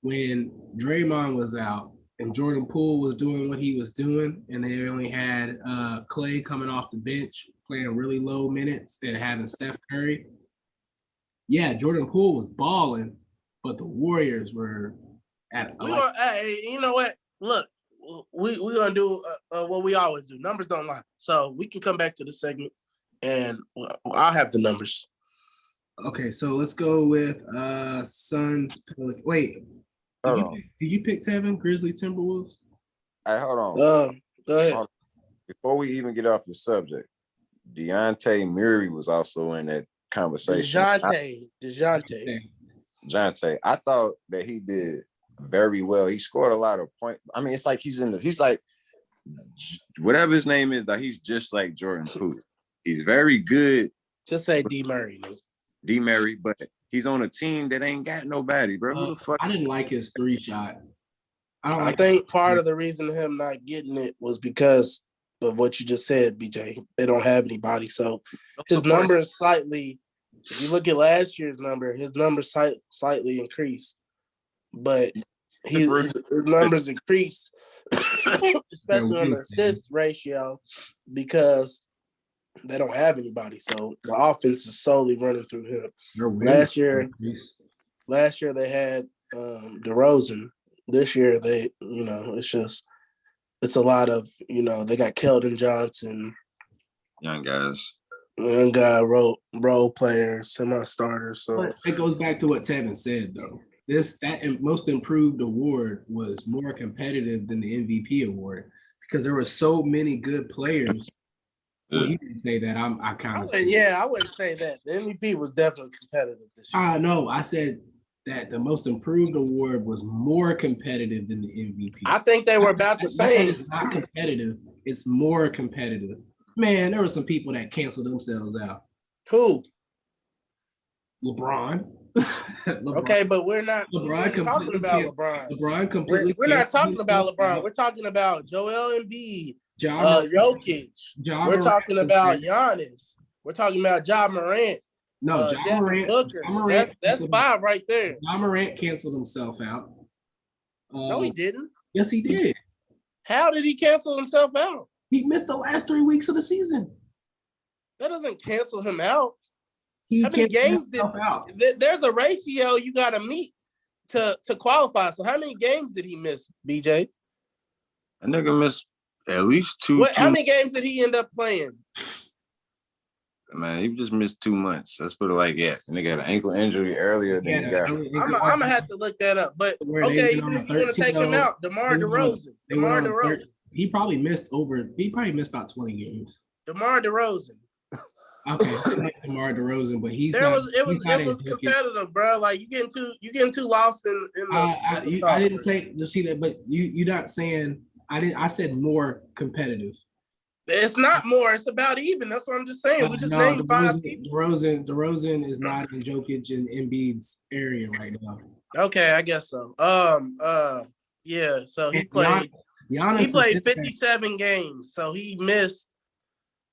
when Draymond was out and Jordan Poole was doing what he was doing, and they only had Clay coming off the bench playing really low minutes and having Steph Curry. Yeah, Jordan Poole was balling, but the Warriors were at. Hey, you know what? Look, we're gonna do what we always do. Numbers don't lie, so we can come back to the segment, and I'll have the numbers. Okay, so let's go with Suns. Wait, did you pick Tevin Grizzly Timberwolves? Hey, hold on. Go ahead. Hold on. Before we even get off the subject, Dejounte Murray was also in that conversation. Dejounte. I thought that he did very well. He scored a lot of points. I mean, it's like he's like whatever his name is, that he's just like Jordan Poole. He's very good. Just say D Murray. D Murray, but he's on a team that ain't got nobody, bro. Who the fuck? I didn't like his 3-shot. I think part of the reason him not getting it was because of what you just said, BJ. They don't have anybody. So his number is slightly, if you look at last year's number, his number slightly increased. But his numbers increased, especially on the assist ratio, because they don't have anybody. So the offense is solely running through him. Last year they had DeRozan. This year it's a lot of, they got Keldon Johnson. Young guys. Young guy, role players, semi-starters. So but it goes back to what Tevin said, though. That most improved award was more competitive than the MVP award because there were so many good players. Well, he didn't say that. I wouldn't say that. The MVP was definitely competitive this year. No, I said that the most improved award was more competitive than the MVP. I think they were about the same. It's not competitive. It's more competitive. Man, there were some people that canceled themselves out. Who? LeBron. Okay, but we're not talking about LeBron. LeBron completely. We're not talking about LeBron. We're talking about Joel Embiid, Jokic. We're talking about Giannis. We're talking about Ja Morant. No, Ja Morant. Booker. That's 5 right there. Ja Morant canceled himself out. No, he didn't. Yes, he did. How did he cancel himself out? He missed the last 3 weeks of the season. That doesn't cancel him out. How many games there's a ratio you got to meet to qualify. So how many games did he miss, BJ? A nigga missed at least 2. How many games did he end up playing? Man, he just missed 2 months. Let's put it like that. And they got an ankle injury earlier than he got. I'm gonna have to look that up. But okay, even if you're gonna take him out, DeMar DeRozan. He probably missed about 20 games. DeMar DeRozan. Okay, DeMar DeRozan, but it was competitive, bro. Like you getting too lost in the. I didn't say to see that, but you're not saying I said more competitive. It's not more. It's about even. That's what I'm just saying. We just named 5 people. DeRozan is not in Jokic and Embiid's area right now. Okay, I guess so. Yeah. So he played. He played 57 games. So he missed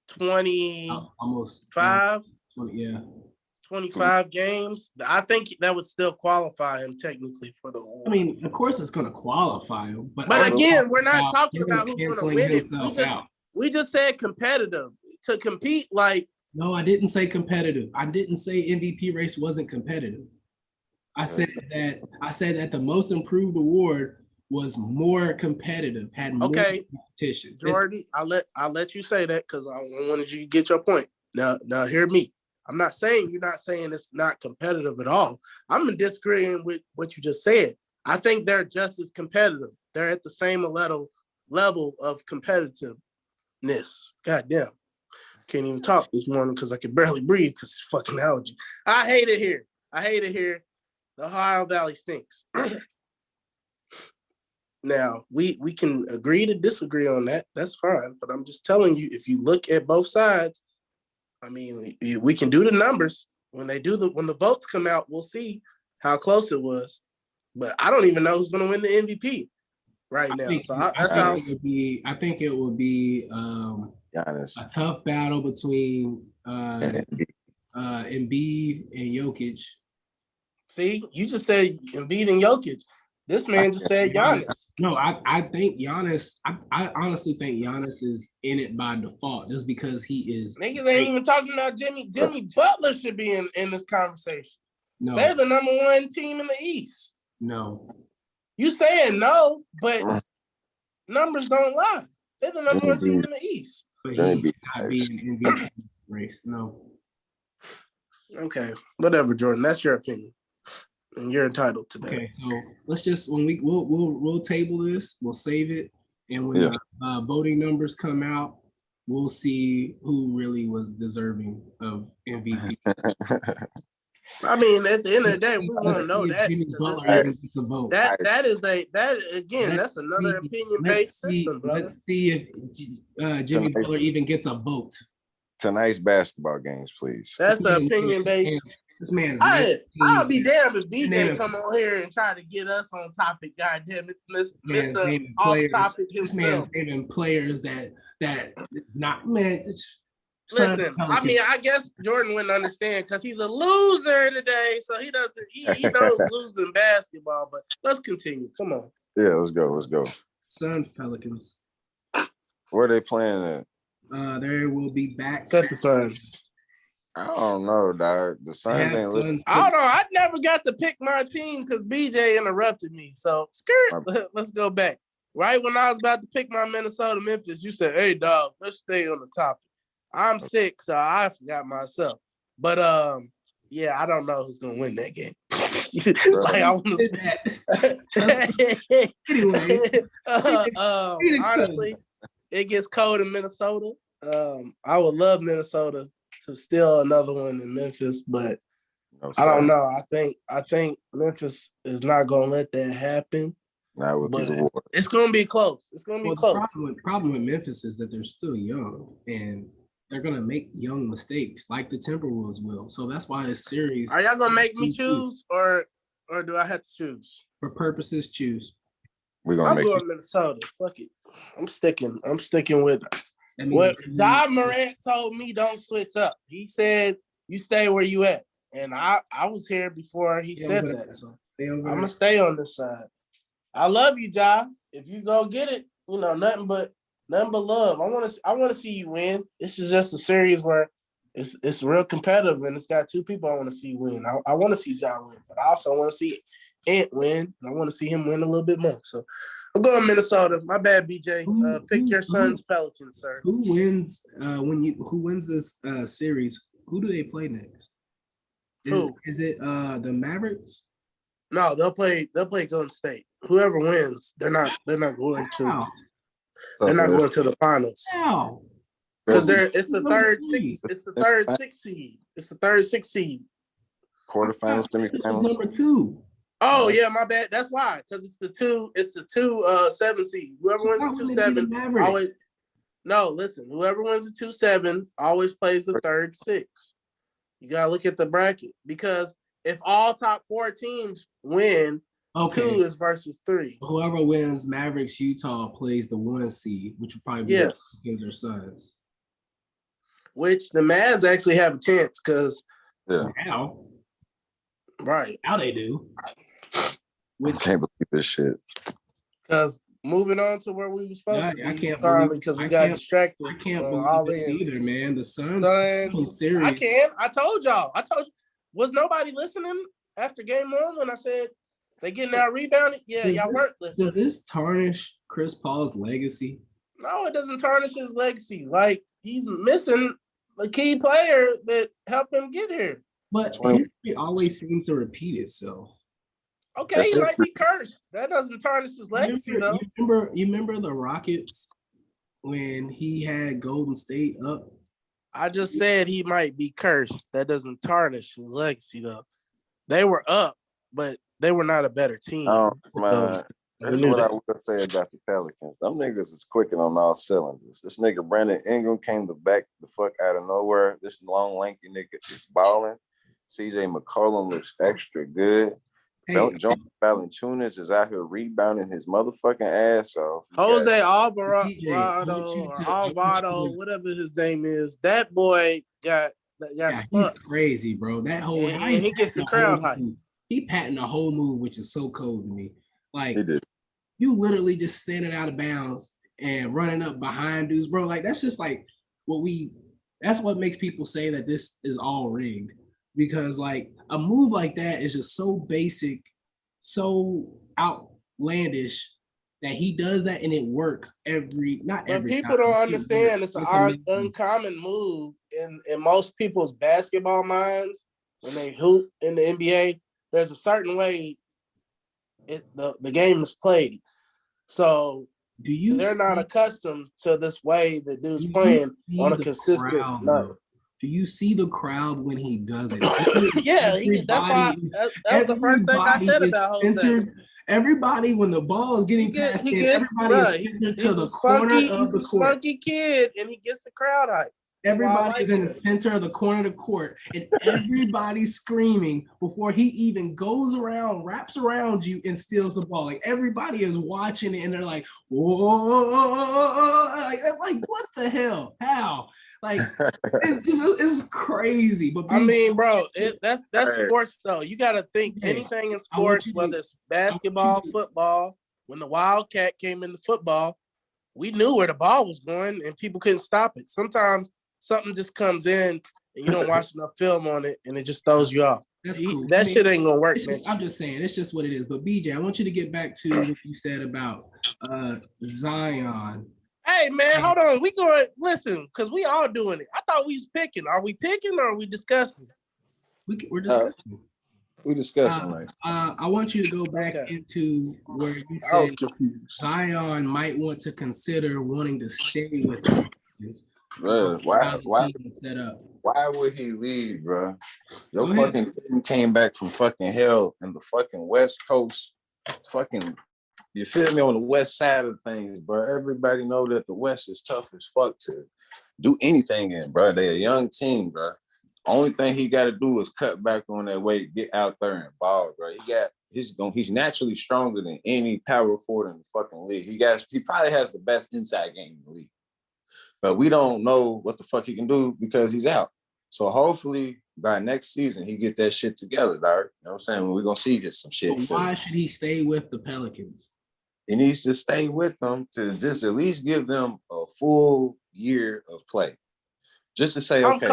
25. 25 games. I think that would still qualify him technically for the award. I mean, of course, it's going to qualify him. But again, we're not talking about who's going to win it. We just said competitive. To compete, like. No, I didn't say competitive. I didn't say MVP race wasn't competitive. I said that the most improved award was more competitive, had more competition. Jordan, I'll let you say that because I wanted you to get your point. Now hear me. I'm not saying you're not saying it's not competitive at all. I'm disagreeing with what you just said. I think they're just as competitive. They're at the same level of competitiveness. God damn. Can't even talk this morning because I can barely breathe because it's fucking allergy. I hate it here. The Ohio Valley stinks. Now, we can agree to disagree on that. That's fine. But I'm just telling you, if you look at both sides, I mean, we can do the numbers. When the votes come out, we'll see how close it was. But I don't even know who's going to win the MVP. right I now. think, So I that's think how. it would be. I think it would be Giannis. a tough battle between And Embiid and Jokic. See, you just said Embiid and Jokic. This man just said Giannis. No, I think Giannis. I honestly think Giannis is in it by default, just because he is. Niggas ain't even talking about Jimmy. Jimmy Butler should be in this conversation. No, They're the number one team in the East. no. You saying no, but numbers don't lie. They're the number one team in the East. But Jimmy he beat not be in MVP race. No. Okay, whatever, Jordan. That's your opinion, and you're entitled to that. Okay, so let's just we'll table this. We'll save it, and when the voting numbers come out, we'll see who really was deserving of MVP. I mean, at the end of the day, we won't know that. Jimmy Butler Because even gets a vote. That's another opinion-based system, brother. Let's see if Jimmy Butler even gets a vote. tonight's basketball games, please. That's an opinion-based. This man's. I'll be damned if BJ come on here and try to get us on topic. Goddamn it, Mr. Off Topic This man's himself. naming players that not man. Listen, I mean, I guess Jordan wouldn't understand because he's a loser today, so he doesn't. He knows losing basketball. But let's continue. Come on. Yeah, let's go. Suns Pelicans. Where are they playing at? They will be back. Set the Suns. I don't know, dog. The Suns ain't looking. I don't know. I never got to pick my team because BJ interrupted me. So let's go back. Right when I was about to pick my Minnesota Memphis, you said, "Hey, dog, let's stay on the topic." I'm sick, so I forgot myself. But yeah, I don't know who's gonna win that game. Like I want to. Anyway, honestly, it gets cold in Minnesota. I would love Minnesota to steal another one in Memphis, but I don't know. I think Memphis is not gonna let that happen. Not with these awards. It's gonna be close. It's gonna be close. The problem with Memphis is that they're still young and they're gonna make young mistakes like the Timberwolves will. So that's why this series. Are y'all gonna make me choose, or do I have to choose? For purposes, choose. I'm going Minnesota. Fuck it. I'm sticking with what John Morant told me. Don't switch up. He said you stay where you at, and I was here before he said that. So I'm gonna stay on this side. I love you, Ja. If you go get it, nothing but love. I want to see you win. This is just a series where it's real competitive, and it's got two people I want to see win. I want to see Ja win, but I also want to see Ant win. And I want to see him win a little bit more. So I'm going Minnesota. My bad, BJ. Pick your Suns Pelicans, sir. Who wins who wins this series? Who do they play next? Is it the Mavericks? No, they'll play Golden State. Whoever wins, they're not going to. Wow. They're not going to the finals. Wow. Because it's the third six. It's the third six seed. It's the third six seed. Quarterfinals, semifinals. This is number 2. Oh yeah, my bad. That's why. Because it's the two 7 seed. Whoever wins the 2-7 always. No, listen. Whoever wins the 2-7 always plays the third 6. You gotta look at the bracket because if all top 4 teams win, 2 is versus 3. Whoever wins Mavericks Utah plays the 1 seed, which will probably be against their Suns. Which the Mavs actually have a chance because now, right now they do. I can't believe this shit. Because moving on to where we were supposed to be, I can't finally because we got distracted. I can't believe this either, man. The Suns serious. I can't. I told y'all. Was nobody listening after game 1 when I said they getting out rebounded? Yeah, y'all weren't listening. Does this tarnish Chris Paul's legacy? No, it doesn't tarnish his legacy. Like, he's missing the key player that helped him get here. But history always seems to repeat itself. Okay, he might be cursed. That doesn't tarnish his legacy, though. You remember the Rockets when he had Golden State up? I just said he might be cursed. That doesn't tarnish his legacy, though. They were up, but they were not a better team. Oh, man. Here's what I would say about the Pelicans. Them niggas is clicking on all cylinders. This nigga Brandon Ingram came back the fuck out of nowhere. This long, lanky nigga is balling. CJ McCollum looks extra good. Hey, John Valanciunas is out here rebounding his motherfucking ass off. Jose DJ, Alvarado or Alvaro, whatever his name is, that boy got yeah, he's spunked. crazy, bro. That whole And he gets the crowd hype. He patting a whole move, which is so cold to me. Like He did. you literally just standing out of bounds and running up behind dudes, bro. Like that's just like that's what makes people say that this is all rigged. Because like a move like that is just so basic, so outlandish that he does that and it works not every But people time. don't understand it's an uncommon move in most people's basketball minds when they hoop in the NBA. There's a certain way the game is played. So they're not accustomed to this way that dude's playing on a consistent night. Do you see the crowd when he does it? Yeah, that's why that was the first thing I said about Jose. Everybody, when the ball is getting passed in, everybody is centered to the corner of the court. Spunky kid, and he gets the crowd hype. Everybody is in the center of the corner of the court, and everybody's screaming before he even goes around, wraps around you, and steals the ball. Like everybody is watching it, and they're like, "Whoa!" Like what the hell? How? Like it's crazy. But I mean, bro, that's sports though. You got to think anything in sports, whether it's basketball, football. When the Wildcat came into football, we knew where the ball was going, and people couldn't stop it. Sometimes something just comes in, and you don't watch enough film on it, and it just throws you off. That's cool. That shit ain't gonna work, man. I'm just saying, it's just what it is. But BJ, I want you to get back to what you said about Zion. Hey man, hold on. We going listen because we all doing it. I thought we was picking. Are we picking or are we discussing? We're discussing. We're discussing, right? I want you to go back into where you said Zion might want to consider wanting to stay with him. Bro, why would he leave, bro? Your fucking team came back from fucking hell in the fucking West Coast, fucking. You feel me, on the west side of things, bro. Everybody know that the West is tough as fuck to do anything in, bro. They're a young team, bro. Only thing he got to do is cut back on that weight, get out there and ball, bro. He's naturally stronger than any power forward in the fucking league. He probably has the best inside game in the league. But we don't know what the fuck he can do because he's out. So hopefully by next season he get that shit together, dog. You know what I'm saying? We're gonna see some shit. But why should he stay with the Pelicans? He needs to stay with them to just at least give them a full year of play. Just to say, okay.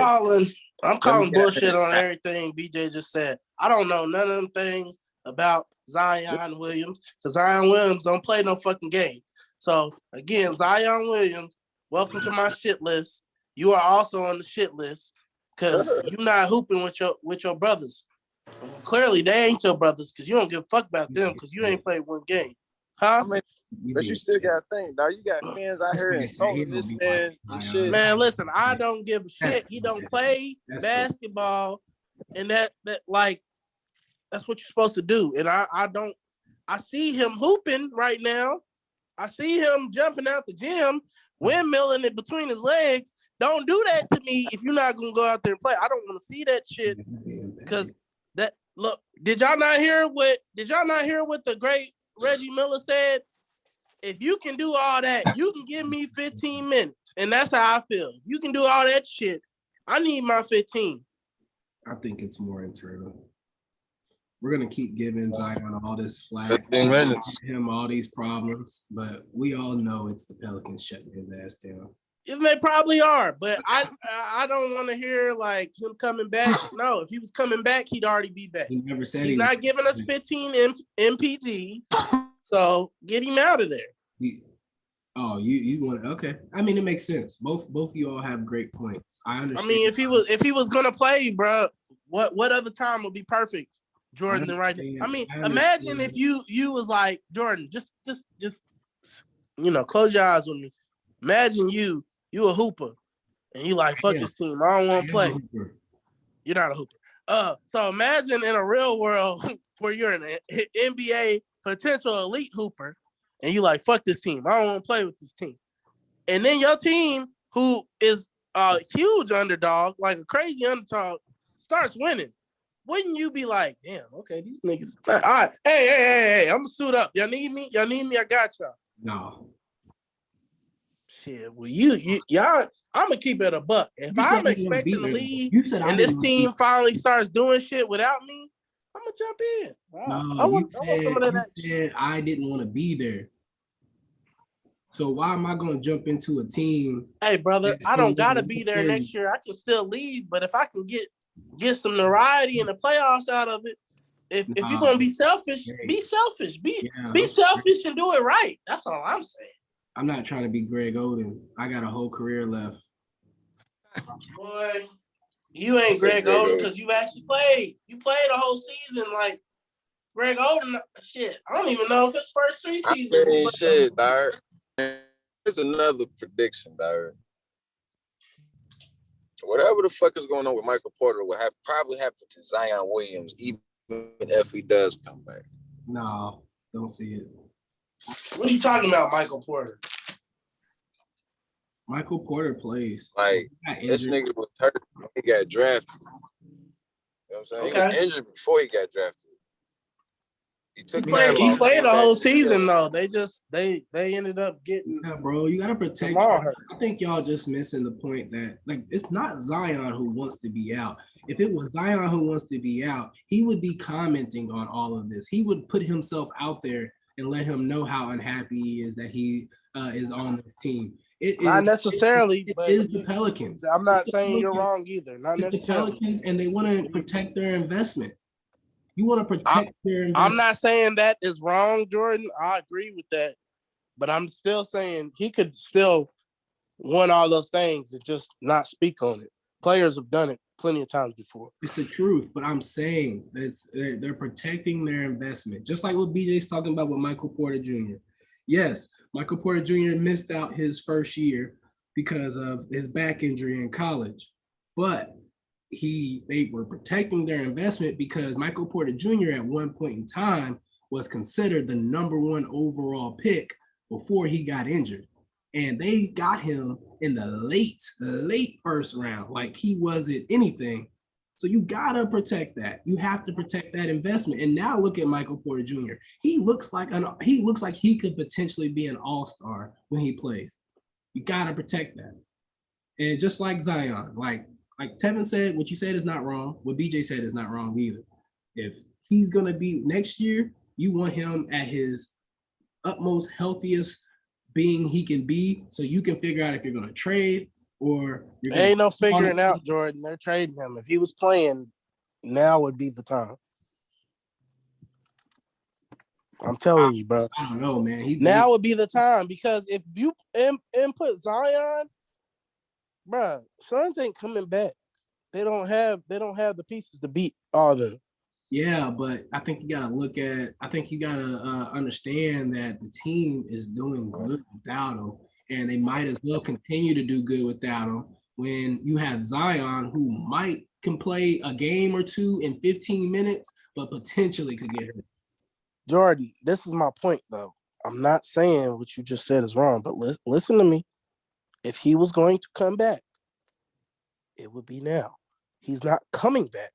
I'm calling bullshit on everything BJ just said. I don't know none of them things about Zion Williams because Zion Williams don't play no fucking game. So again, Zion Williams, welcome to my shit list. You are also on the shit list because you're not hooping with your brothers. Clearly, they ain't your brothers because you don't give a fuck about them because you ain't played one game. Huh? I mean, but you still got to think, dog. You got fans out here insulting this man and shit. Man, listen, I don't give a shit. He don't play basketball, and that like that's what you're supposed to do. And I see him hooping right now. I see him jumping out the gym, windmilling it between his legs. Don't do that to me if you're not gonna go out there and play. I don't want to see that shit because look. Did y'all not hear what the great Reggie Miller said? If you can do all that, you can give me 15 minutes. And that's how I feel. You can do all that shit. I need my 15. I think it's more internal. We're going to keep giving Zion all this slack. 15 minutes. Him all these problems. But we all know it's the Pelicans shutting his ass down. They probably are. But I don't want to hear like him coming back. No, if he was coming back, he'd already be back. He never said he's not giving us 15 MPGs. So get him out of there. You want okay? I mean, it makes sense. Both of you all have great points. I understand. I mean, if he was gonna play, bro, what other time would be perfect, Jordan? Than right now? I mean, imagine if you was like Jordan, just close your eyes with me. Imagine you a hooper, and you like fuck this team. I don't want to play. You're not a hooper. So imagine in a real world where you're an NBA potential elite hooper, and you like, fuck this team. I don't want to play with this team. And then your team, who is a huge underdog, like a crazy underdog, starts winning. wouldn't you be like, damn, okay, these niggas. All right, hey, I'm gonna suit up. Y'all need me? I got y'all. No. Shit, well, y'all, I'm gonna keep it a buck. If I'm expecting to leave and this team finally starts doing shit without me, I'm gonna jump in. Wow. I want some of that shit. I didn't want to be there. So why am I gonna jump into a team? Hey, brother, I don't gotta be there next year. I can still leave, but if I can get some notoriety in the playoffs out of it, if you're gonna be selfish, be selfish. Be selfish and do it right. That's all I'm saying. I'm not trying to be Greg Oden. I got a whole career left. Boy, you ain't Greg Oden because you actually played. You played a whole season like Greg Oden. Shit, I don't even know if his first 3 seasons. I mean, shit, dog. Here's another prediction, dog. Whatever the fuck is going on with Michael Porter will probably happen to Zion Williams, even if he does come back. No, don't see it. What are you talking about, Michael Porter? Michael Porter plays. Like, this nigga was hurt when he got drafted. You know what I'm saying? Okay. He was injured before he got drafted. He played a whole season though. They ended up getting. Yeah, bro, you gotta protect. I think y'all just missing the point that like it's not Zion who wants to be out. If it was Zion who wants to be out, he would be commenting on all of this. He would put himself out there and let him know how unhappy he is that he is on this team. Not necessarily, but it is the Pelicans. I'm not saying you're wrong either. Not necessarily. The Pelicans, and they want to protect their investment. You want to protect their investment. I'm not saying that is wrong, Jordan. I agree with that. But I'm still saying he could still win all those things and just not speak on it. Players have done it plenty of times before. It's the truth, but I'm saying they're protecting their investment. Just like what BJ's talking about with Michael Porter Jr. Yes, Michael Porter Jr. missed out his first year because of his back injury in college. But they were protecting their investment because Michael Porter Jr. at one point in time was considered the #1 overall pick before he got injured. And they got him in the late first round, like he wasn't anything. So you gotta protect that. You have to protect that investment. And now look at Michael Porter Jr. He looks like he could potentially be an all-star when he plays. You gotta protect that. And just like Zion, like Tevin said, what you said is not wrong. What BJ said is not wrong either. If he's going to be next year, you want him at his utmost healthiest being he can be so you can figure out if you're going to trade or you're going ain't no figuring out, Jordan. They're trading him. If he was playing, now would be the time. I'm telling you, bro. I don't know, man. Now would be the time because if you input Zion, bruh, Suns ain't coming back. They don't have the pieces to beat all of them. Yeah, but I think you gotta understand that the team is doing good without him, and they might as well continue to do good without him when you have Zion who can play a game or two in 15 minutes, but potentially could get hurt. Jordan, this is my point though. I'm not saying what you just said is wrong, but listen to me. If he was going to come back, it would be now. He's not coming back.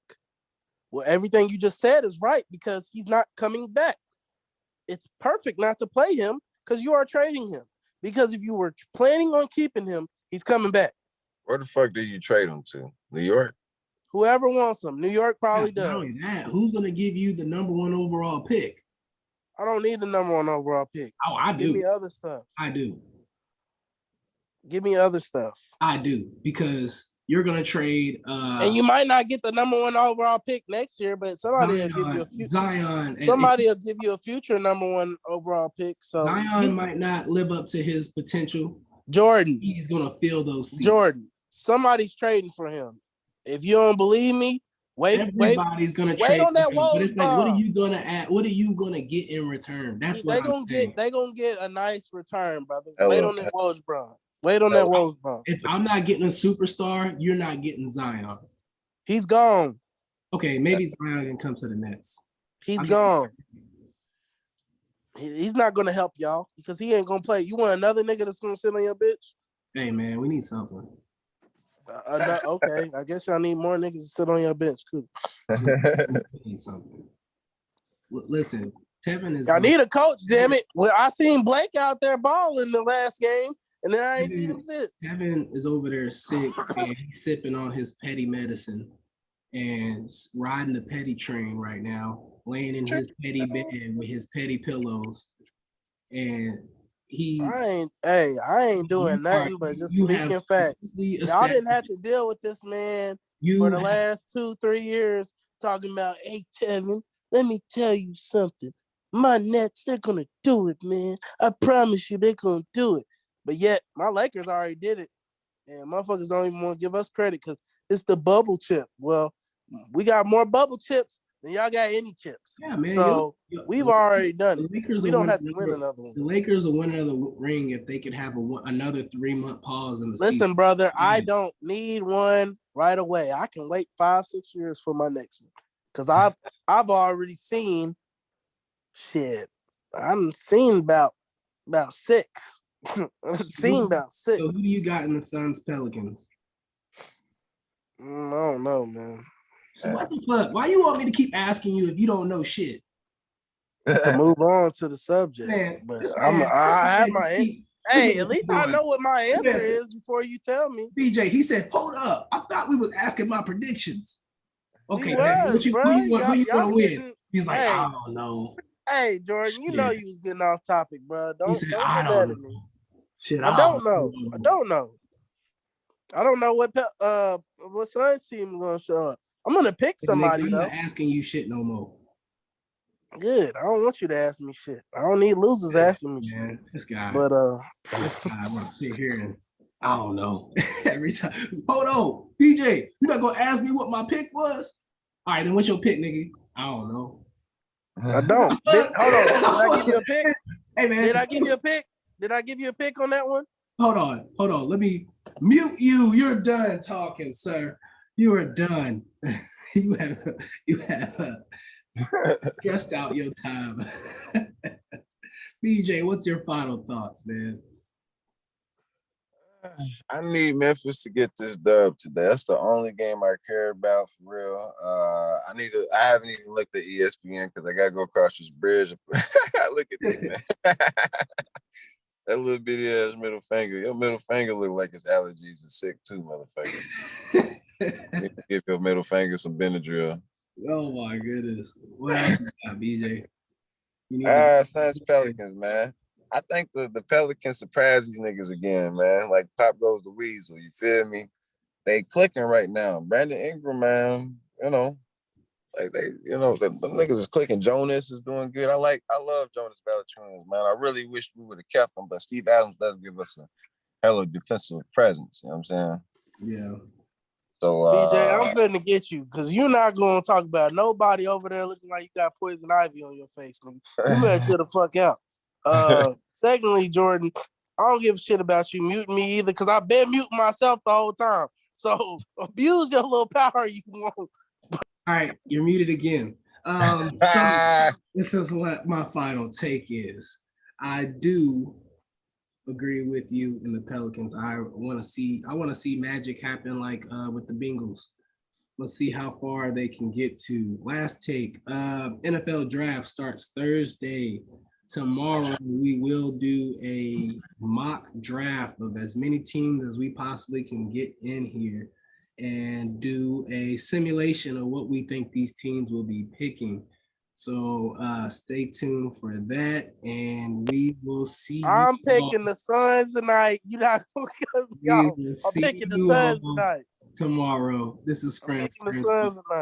Well, everything you just said is right because he's not coming back. It's perfect not to play him because you are trading him. Because if you were planning on keeping him, he's coming back. Where the fuck did you trade him to? New York? Whoever wants him. New York probably does. Not only that, who's going to give you the #1 overall pick? I don't need the #1 overall pick. Oh, I do. Give me other stuff. I do. Give me other stuff. I do, because you're going to trade. And you might not get the #1 overall pick next year, but somebody will give you a future. Somebody will give you a future #1 overall pick. So Zion might not live up to his potential. Jordan. He's going to fill those seats. Jordan, somebody's trading for him. If you don't believe me, everybody's gonna trade on that wall. But it's like, what are you gonna add? What are you gonna get in return? That's what they're gonna get a nice return, brother. Wait on that Woj Brown. Wait on that Woj Brown. If I'm not getting a superstar, you're not getting Zion. He's gone. Okay, maybe Zion can come to the Nets. He's gone. He's not gonna help y'all because he ain't gonna play. You want another nigga that's gonna sit on your bitch? Hey man, we need something. Okay, I guess y'all need more niggas to sit on your bench. Cool. Listen, Tevin is. I need a coach, damn it. Well, I seen Blake out there balling the last game, and then I ain't seen him sit. Tevin is over there sick and he's sipping on his petty medicine and riding the petty train right now, laying in his petty bed with his petty pillows. And I ain't doing nothing but just speaking facts. Y'all didn't have to deal with this man for the last 2-3 years talking about, hey, Tevin, let me tell you something. My Nets, they're going to do it, man. I promise you they're going to do it. But yet, my Lakers already did it. And motherfuckers don't even want to give us credit because it's the bubble chip. Well, we got more bubble chips than y'all got any chips. Yeah, man. So we've already done it. We don't have to win another one. The Lakers will win another ring if they could have another 3-month pause in the season. Listen, brother, I don't need one right away. I can wait 5-6 years for my next one. Because I've already seen shit. I've seen about 6. I've seen about 6. So who do you got in the Suns Pelicans? I don't know, man. So what the fuck? Why you want me to keep asking you if you don't know shit? To move on to the subject. Man, but I have my hey, at least I know what my answer is before you tell me. BJ, he said, hold up. I thought we was asking my predictions. Okay, who you want to win? He's like, I don't know. Hey, Jordan, you know you was getting off topic, bro. Don't get mad at me. Shit, I don't know. I don't know what Suns team is gonna show up. I'm gonna pick somebody though. I'm not asking you shit no more. Good. I don't want you to ask me shit. I don't need losers asking me shit. This guy. But I want to sit here and I don't know. Every time. Hold on, BJ, you not gonna ask me what my pick was? All right, then what's your pick, nigga? I don't know. I don't. Hold on. Did I give you a pick? Hey man. Did I give you a pick? Did I give you a pick on that one? Hold on. Let me mute you. You're done talking, sir. You are done. you have stressed out your time. BJ, what's your final thoughts, man? I need Memphis to get this dub today. That's the only game I care about for real. I haven't even looked at ESPN because I gotta go across this bridge. Look at this, man. That little bitty ass middle finger. Your middle finger look like his allergies are sick too, motherfucker. Give your middle finger some Benadryl. Oh my goodness. What else you got, BJ? Suns Pelicans, man. I think the Pelicans surprise these niggas again, man. Like Pop Goes the Weasel, you feel me? They clicking right now. Brandon Ingram, man, like the niggas is clicking. Jonas is doing good. I love Jonas Valanciunas, man. I really wish we would have kept him, but Steve Adams does give us a hell of defensive presence. You know what I'm saying? Yeah. So BJ, I'm finna get you because you're not gonna talk about nobody over there looking like you got poison ivy on your face. You better chill the fuck out. Secondly, Jordan, I don't give a shit about you muting me either because I've been muting myself the whole time. So abuse your little power you want. All right, you're muted again. This is what my final take is. I do agree with you in the Pelicans. I want to see magic happen like with the Bengals. Let's see how far they can get to. Last take. NFL draft starts Thursday. Tomorrow we will do a mock draft of as many teams as we possibly can get in here and do a simulation of what we think these teams will be picking. So stay tuned for that, and we will see. I'm picking the Suns tonight. You're not going to go. I'm picking the Suns tonight. Tomorrow. This is Friends. I'm picking the Suns tonight.